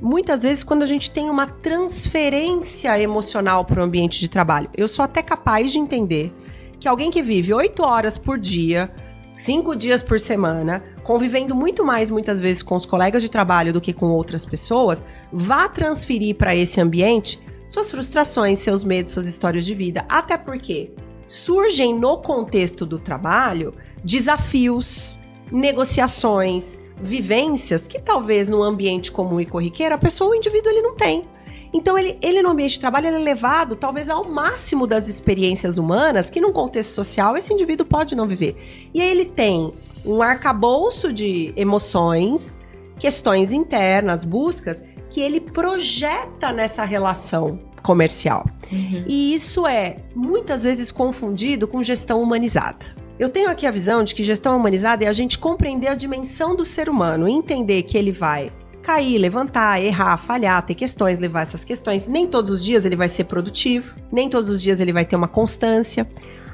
muitas vezes, quando a gente tem uma transferência emocional para o ambiente de trabalho. Eu sou até capaz de entender que alguém que vive 8 horas por dia, 5 dias por semana, convivendo muito mais, muitas vezes, com os colegas de trabalho do que com outras pessoas, vá transferir para esse ambiente suas frustrações, seus medos, suas histórias de vida. Até porque surgem no contexto do trabalho desafios, negociações, vivências que talvez num ambiente comum e corriqueiro o indivíduo ele não tem. Então ele no ambiente de trabalho ele é levado talvez ao máximo das experiências humanas que num contexto social esse indivíduo pode não viver. E aí ele tem um arcabouço de emoções, questões internas, buscas que ele projeta nessa relação comercial. E isso é muitas vezes confundido com gestão humanizada. Eu tenho aqui a visão de que gestão humanizada é a gente compreender a dimensão do ser humano, entender que ele vai cair, levantar, errar, falhar, ter questões, levar essas questões. Nem todos os dias ele vai ser produtivo, nem todos os dias ele vai ter uma constância.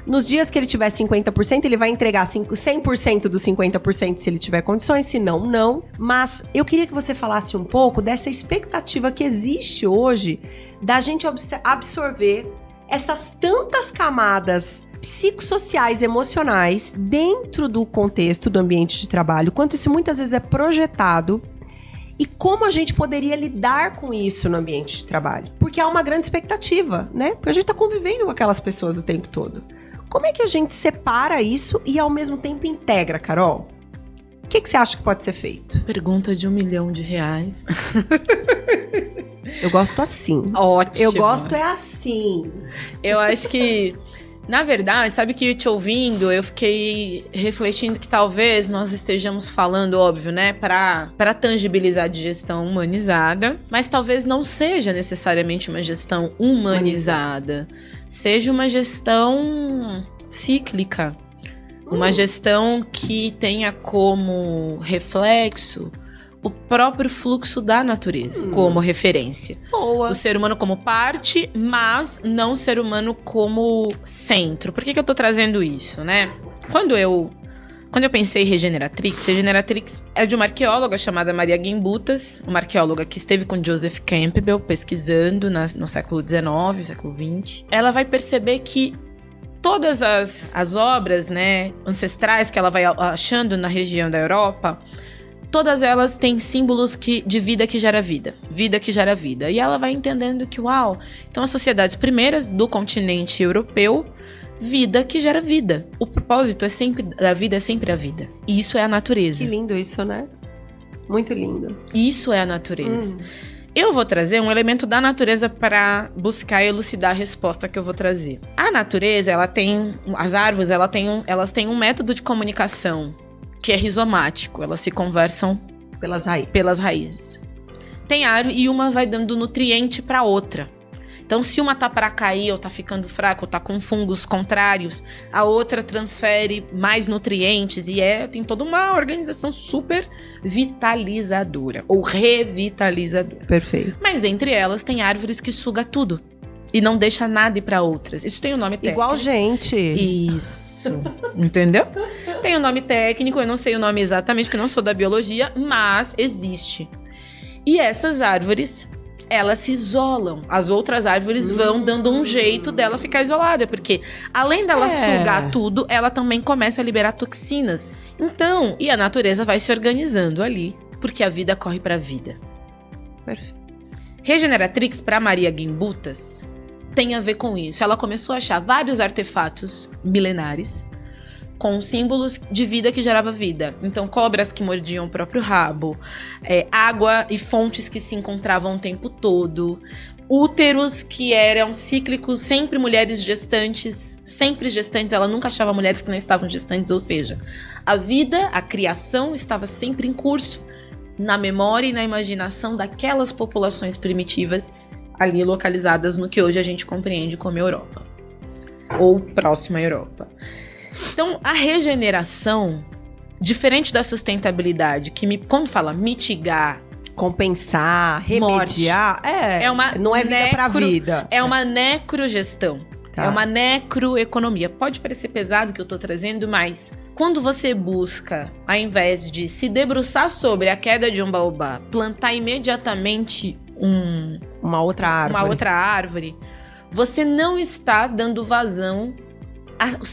Nos dias que ele tiver 50%, ele vai entregar 100% dos 50% se ele tiver condições, se não, não. Mas eu queria que você falasse um pouco dessa expectativa que existe hoje da gente absorver essas tantas camadas psicossociais, emocionais, dentro do contexto do ambiente de trabalho, quanto isso muitas vezes é projetado e como a gente poderia lidar com isso no ambiente de trabalho. Porque há uma grande expectativa, né? Porque a gente está convivendo com aquelas pessoas o tempo todo. Como é que a gente separa isso e ao mesmo tempo integra, Carol? O que você acha que pode ser feito? Pergunta de R$1 milhão. Eu gosto assim. Ótimo. Eu gosto assim. Eu acho que, na verdade, sabe que te ouvindo, eu fiquei refletindo que talvez nós estejamos falando, óbvio, né, para tangibilizar de gestão humanizada, mas talvez não seja necessariamente uma gestão humanizada. Seja uma gestão cíclica. Uma gestão que tenha como reflexo o próprio fluxo da natureza, como referência. Boa. O ser humano como parte, mas não o ser humano como centro. Por que eu tô trazendo isso, né? Quando eu Quando eu pensei em Regeneratrix é de uma arqueóloga chamada Maria Gimbutas, uma arqueóloga que esteve com Joseph Campbell pesquisando no século XIX, século XX. Ela vai perceber que todas as obras, né, ancestrais que ela vai achando na região da Europa, todas elas têm símbolos de vida que gera vida, vida que gera vida. E ela vai entendendo que, uau, então as sociedades primeiras do continente europeu, vida que gera vida. O propósito da vida é sempre a vida. E isso é a natureza. Que lindo isso, né? Muito lindo. Isso é a natureza. Eu vou trazer um elemento da natureza para buscar elucidar a resposta que eu vou trazer. A natureza, as árvores, elas têm um método de comunicação que é rizomático. Elas se conversam pelas raízes. Tem árvore e uma vai dando nutriente para outra. Então, se uma tá para cair, ou tá ficando fraca, ou tá com fungos contrários, a outra transfere mais nutrientes e tem toda uma organização super vitalizadora, ou revitalizadora. Perfeito. Mas entre elas tem árvores que suga tudo e não deixa nada ir para outras. Isso tem um nome técnico. Igual gente. Isso. Entendeu? Tem um nome técnico, eu não sei o nome exatamente, porque eu não sou da biologia, mas existe. E essas árvores, elas se isolam. As outras árvores vão dando um jeito dela ficar isolada, porque além dela sugar tudo, ela também começa a liberar toxinas. Então, e a natureza vai se organizando ali, porque a vida corre para a vida. Perfeito. Regeneratrix, para Maria Gimbutas, tem a ver com isso. Ela começou a achar vários artefatos milenares com símbolos de vida que gerava vida. Então, cobras que mordiam o próprio rabo, água e fontes que se encontravam o tempo todo, úteros que eram cíclicos, sempre mulheres gestantes, ela nunca achava mulheres que não estavam gestantes, ou seja, a vida, a criação estava sempre em curso, na memória e na imaginação daquelas populações primitivas ali localizadas no que hoje a gente compreende como Europa, ou próxima à Europa. Então, a regeneração, diferente da sustentabilidade, quando fala mitigar, compensar, remediar, não é vida para vida. É uma necrogestão. Tá. É uma necroeconomia. Pode parecer pesado o que eu tô trazendo, mas quando você busca, ao invés de se debruçar sobre a queda de um baobá, plantar imediatamente uma outra árvore, você não está dando vazão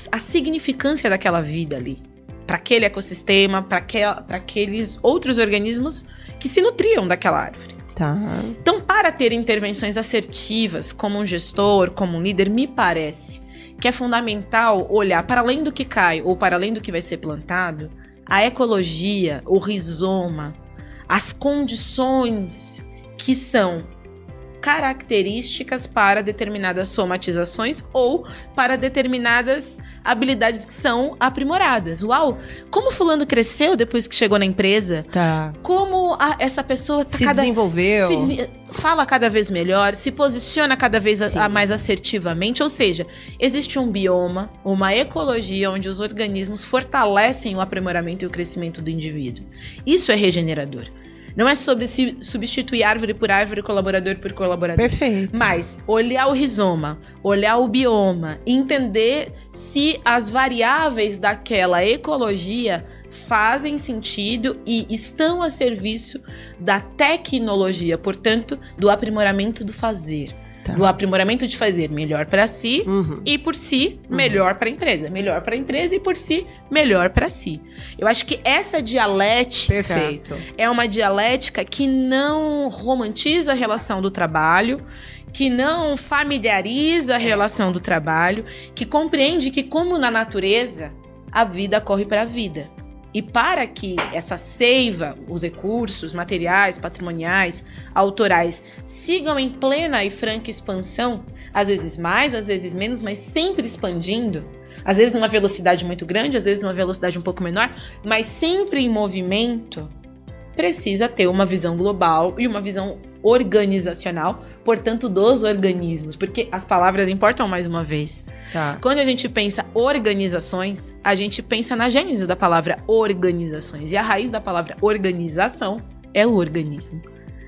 à significância daquela vida ali, para aquele ecossistema, para aqueles outros organismos que se nutriam daquela árvore. Tá. Então, para ter intervenções assertivas, como um gestor, como um líder, me parece que é fundamental olhar para além do que cai ou para além do que vai ser plantado, a ecologia, o rizoma, as condições que são características para determinadas somatizações ou para determinadas habilidades que são aprimoradas. Uau! Como fulano cresceu depois que chegou na empresa? Tá. Como essa pessoa desenvolveu? Fala cada vez melhor, se posiciona cada vez mais assertivamente. Ou seja, existe um bioma, uma ecologia onde os organismos fortalecem o aprimoramento e o crescimento do indivíduo. Isso é regenerador. Não é sobre se substituir árvore por árvore, colaborador por colaborador. Perfeito. Mas olhar o rizoma, olhar o bioma, entender se as variáveis daquela ecologia fazem sentido e estão a serviço da tecnologia, portanto, do aprimoramento do fazer. Tá. Do aprimoramento de fazer melhor para si e por si melhor para a empresa. Melhor para a empresa e por si melhor para si. Eu acho que essa dialética é uma dialética que não romantiza a relação do trabalho, que não familiariza a relação do trabalho, que compreende que, como na natureza, a vida corre para a vida. E para que essa seiva, os recursos materiais, patrimoniais, autorais, sigam em plena e franca expansão, às vezes mais, às vezes menos, mas sempre expandindo, às vezes numa velocidade muito grande, às vezes numa velocidade um pouco menor, mas sempre em movimento, precisa ter uma visão global e uma visão organizacional, portanto, dos organismos, porque as palavras importam mais uma vez. Tá. Quando a gente pensa organizações, a gente pensa na gênese da palavra organizações, e a raiz da palavra organização é o organismo.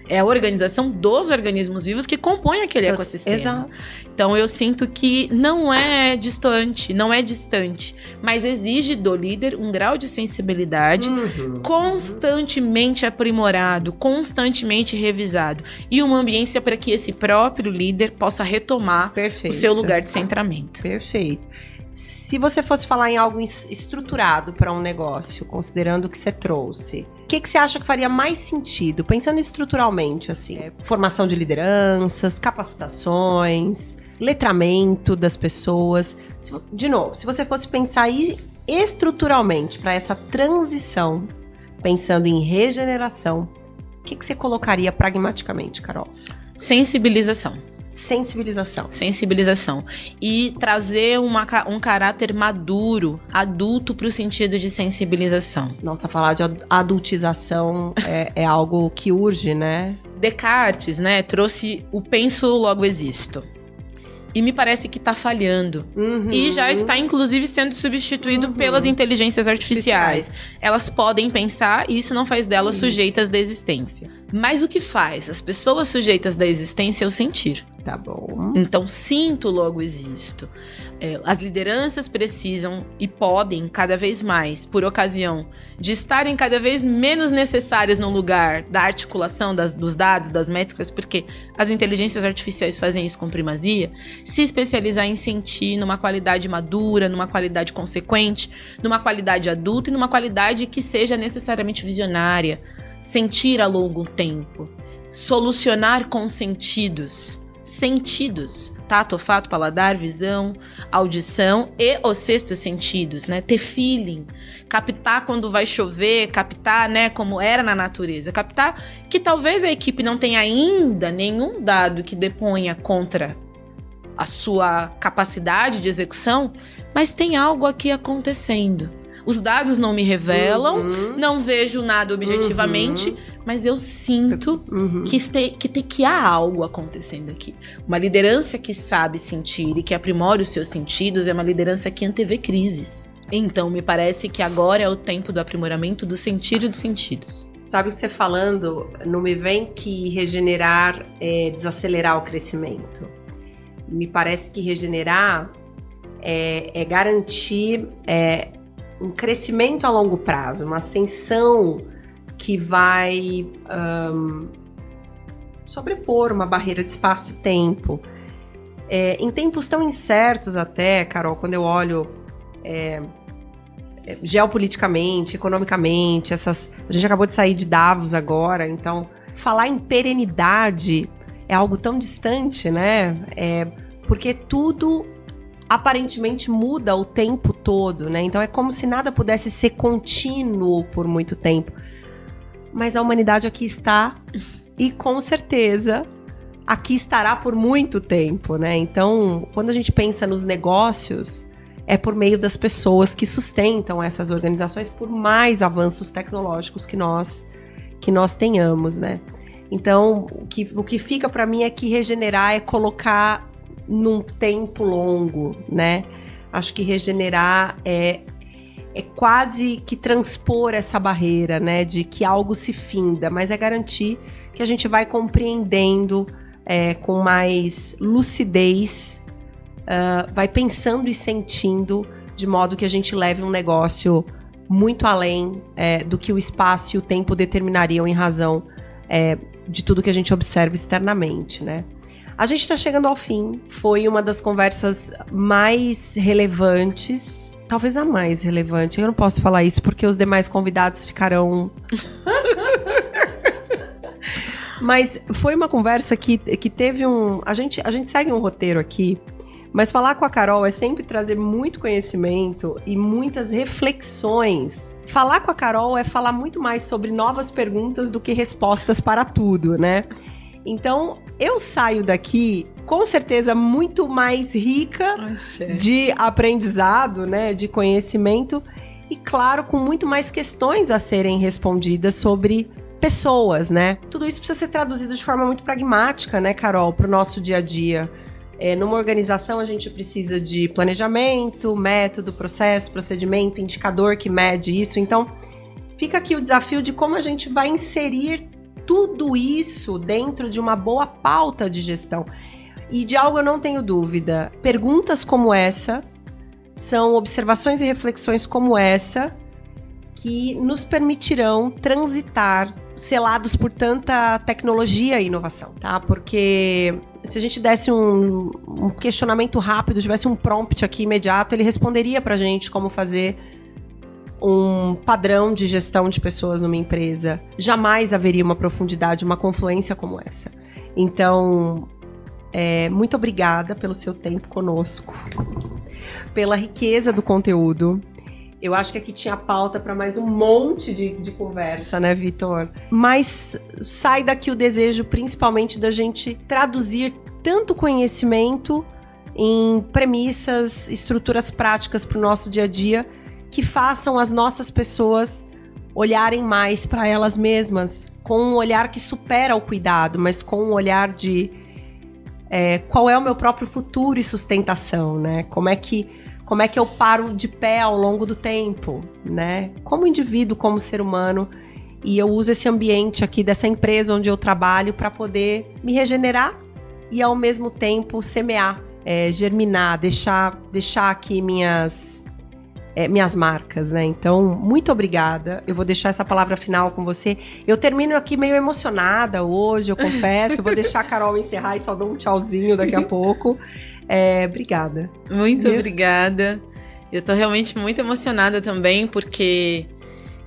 É a organização dos organismos vivos que compõem aquele ecossistema. Exato. Então eu sinto que não é distante, mas exige do líder um grau de sensibilidade constantemente aprimorado, constantemente revisado. E uma ambiência para que esse próprio líder possa retomar o seu lugar de centramento. Perfeito. Se você fosse falar em algo estruturado para um negócio, considerando o que você trouxe, o que você acha que faria mais sentido? Pensando estruturalmente, assim, formação de lideranças, capacitações, letramento das pessoas. De novo, se você fosse pensar estruturalmente para essa transição, pensando em regeneração, o que você colocaria pragmaticamente, Carol? Sensibilização. E trazer um caráter maduro, adulto para o sentido de sensibilização. Nossa, falar de adultização é algo que urge, né? Descartes, né, trouxe o penso, logo existo. E me parece que está falhando. E já está, inclusive, sendo substituído pelas inteligências artificiais. Elas podem pensar e isso não faz delas sujeitas da existência. Mas o que faz as pessoas sujeitas da existência é o sentir. Tá bom. Então, sinto, logo existo. As lideranças precisam e podem, cada vez mais, por ocasião de estarem cada vez menos necessárias no lugar da articulação dos dados, das métricas, porque as inteligências artificiais fazem isso com primazia, se especializar em sentir numa qualidade madura, numa qualidade consequente, numa qualidade adulta e numa qualidade que seja necessariamente visionária, sentir a longo tempo, solucionar com sentidos, tato, olfato, paladar, visão, audição e os sextos sentidos, né? Ter feeling, captar quando vai chover, captar, né, como era na natureza, captar que talvez a equipe não tenha ainda nenhum dado que deponha contra a sua capacidade de execução, mas tem algo aqui acontecendo. Os dados não me revelam, não vejo nada objetivamente, mas eu sinto que há algo acontecendo aqui. Uma liderança que sabe sentir e que aprimora os seus sentidos é uma liderança que antevê crises. Então, me parece que agora é o tempo do aprimoramento do sentir e dos sentidos. Sabe, você falando, não me vem que regenerar é desacelerar o crescimento. Me parece que regenerar é garantir um crescimento a longo prazo, uma ascensão que vai sobrepor uma barreira de espaço e tempo. Em tempos tão incertos até, Carol, quando eu olho geopoliticamente, economicamente, a gente acabou de sair de Davos agora, então falar em perenidade é algo tão distante, né? Porque tudo aparentemente muda o tempo todo, né? Então é como se nada pudesse ser contínuo por muito tempo. Mas a humanidade aqui está e com certeza aqui estará por muito tempo, né? Então, quando a gente pensa nos negócios, é por meio das pessoas que sustentam essas organizações, por mais avanços tecnológicos que nós tenhamos, né? Então, o que fica para mim é que regenerar é colocar num tempo longo, né? Acho que regenerar é quase que transpor essa barreira, né? De que algo se finda, mas é garantir que a gente vai compreendendo com mais lucidez, vai pensando e sentindo de modo que a gente leve um negócio muito além do que o espaço e o tempo determinariam em razão de tudo que a gente observa externamente, né? A gente está chegando ao fim. Foi uma das conversas mais relevantes, talvez a mais relevante. Eu não posso falar isso porque os demais convidados ficarão... Mas foi uma conversa que teve a gente segue um roteiro aqui, mas falar com a Carol é sempre trazer muito conhecimento e muitas reflexões. Falar com a Carol é falar muito mais sobre novas perguntas do que respostas para tudo, né? Então, eu saio daqui, com certeza, muito mais rica de aprendizado, né, de conhecimento e, claro, com muito mais questões a serem respondidas sobre pessoas, né? Tudo isso precisa ser traduzido de forma muito pragmática, né, Carol, para o nosso dia a dia. Numa organização, a gente precisa de planejamento, método, processo, procedimento, indicador que mede isso. Então, fica aqui o desafio de como a gente vai inserir tudo isso dentro de uma boa pauta de gestão. E de algo eu não tenho dúvida. Perguntas como essa são observações e reflexões como essa que nos permitirão transitar selados por tanta tecnologia e inovação, tá? Porque se a gente desse um questionamento rápido, tivesse um prompt aqui imediato, ele responderia pra gente como fazer um padrão de gestão de pessoas numa empresa. Jamais haveria uma profundidade, uma confluência como essa. Então, muito obrigada pelo seu tempo conosco, pela riqueza do conteúdo. Eu acho que aqui tinha pauta para mais um monte de conversa, né, Vitor? Mas sai daqui o desejo, principalmente, da gente traduzir tanto conhecimento em premissas, estruturas práticas para o nosso dia a dia, que façam as nossas pessoas olharem mais para elas mesmas, com um olhar que supera o cuidado, mas com um olhar de qual é o meu próprio futuro e sustentação, né? Como é que eu paro de pé ao longo do tempo, né? Como indivíduo, como ser humano. E eu uso esse ambiente aqui dessa empresa onde eu trabalho para poder me regenerar e, ao mesmo tempo, semear, germinar, deixar aqui minhas marcas, né? Então, muito obrigada. Eu vou deixar essa palavra final com você. Eu termino aqui meio emocionada hoje, eu confesso. Eu vou deixar a Carol encerrar e só dou um tchauzinho daqui a pouco. Obrigada. Muito obrigada. Eu tô realmente muito emocionada também, porque,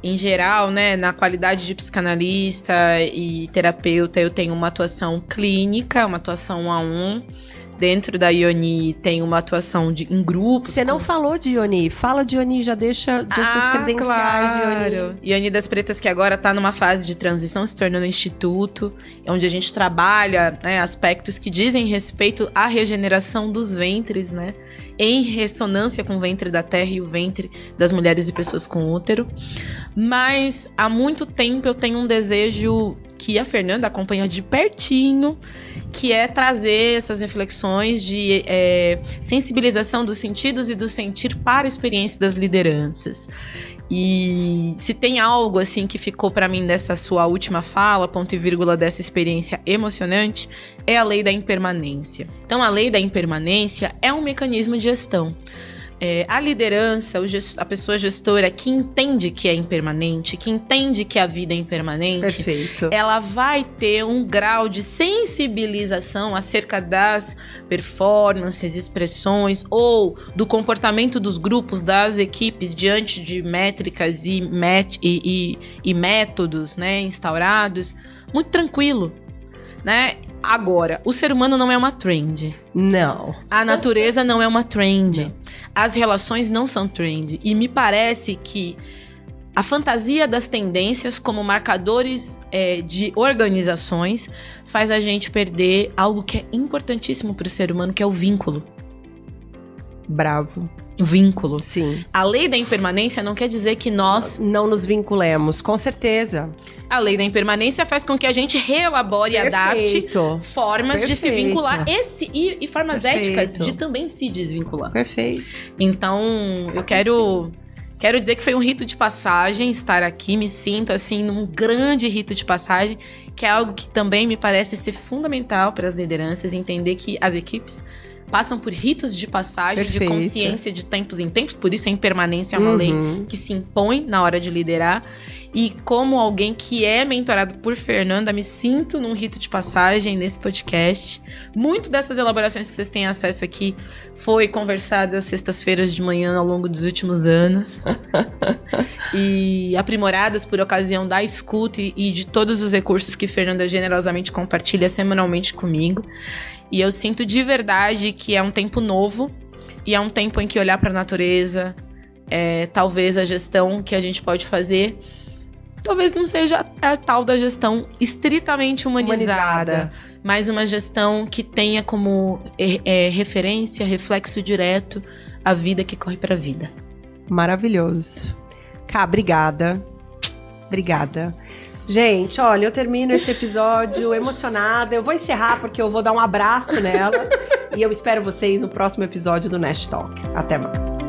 em geral, né, na qualidade de psicanalista e terapeuta, eu tenho uma atuação clínica, uma atuação 1 a 1. Dentro da Ioni tem uma atuação em grupos. Você não falou de Ioni. Fala de Ioni, já deixa as credenciais claro. de Ioni. Ioni das Pretas, que agora está numa fase de transição, se tornando um instituto, onde a gente trabalha, né, aspectos que dizem respeito à regeneração dos ventres, né, em ressonância com o ventre da terra e o ventre das mulheres e pessoas com útero. Mas há muito tempo eu tenho um desejo que a Fernanda acompanha de pertinho, que é trazer essas reflexões de sensibilização dos sentidos e do sentir para a experiência das lideranças. E se tem algo assim que ficou para mim dessa sua última fala, ponto e vírgula dessa experiência emocionante, é a lei da impermanência. Então, a lei da impermanência é um mecanismo de gestão. A liderança, a pessoa gestora que entende que é impermanente, que entende que a vida é impermanente, Perfeito. Ela vai ter um grau de sensibilização acerca das performances, expressões ou do comportamento dos grupos, das equipes diante de métricas e métodos, né, instaurados, muito tranquilo, né? Agora, o ser humano não é uma trend. Não. A natureza não é uma trend. Não. As relações não são trend. E me parece que a fantasia das tendências como marcadores de organizações faz a gente perder algo que é importantíssimo para o ser humano, que é o vínculo. Bravo. Vínculo. Sim. A lei da impermanência não quer dizer que nós não nos vinculemos, com certeza. A lei da impermanência faz com que a gente reelabore e adapte formas de se vincular e formas éticas de também se desvincular. Perfeito. Então, eu quero dizer que foi um rito de passagem estar aqui, me sinto assim num grande rito de passagem, que é algo que também me parece ser fundamental para as lideranças, entender que as equipes passam por ritos de passagem, de consciência de tempos em tempos, por isso a impermanência é uma lei que se impõe na hora de liderar. E como alguém que é mentorado por Fernanda, me sinto num rito de passagem nesse podcast. Muito dessas elaborações que vocês têm acesso aqui foi conversada às sextas-feiras de manhã ao longo dos últimos anos. E aprimoradas por ocasião da escuta e de todos os recursos que Fernanda generosamente compartilha semanalmente comigo. E eu sinto de verdade que é um tempo novo e é um tempo em que olhar para a natureza, talvez a gestão que a gente pode fazer, talvez não seja a tal da gestão estritamente humanizada, mas uma gestão que tenha como referência, reflexo direto, a vida que corre para a vida. Maravilhoso. Cá, obrigada. Obrigada. Gente, olha, eu termino esse episódio emocionada. Eu vou encerrar porque eu vou dar um abraço nela. E eu espero vocês no próximo episódio do Nash Talk. Até mais.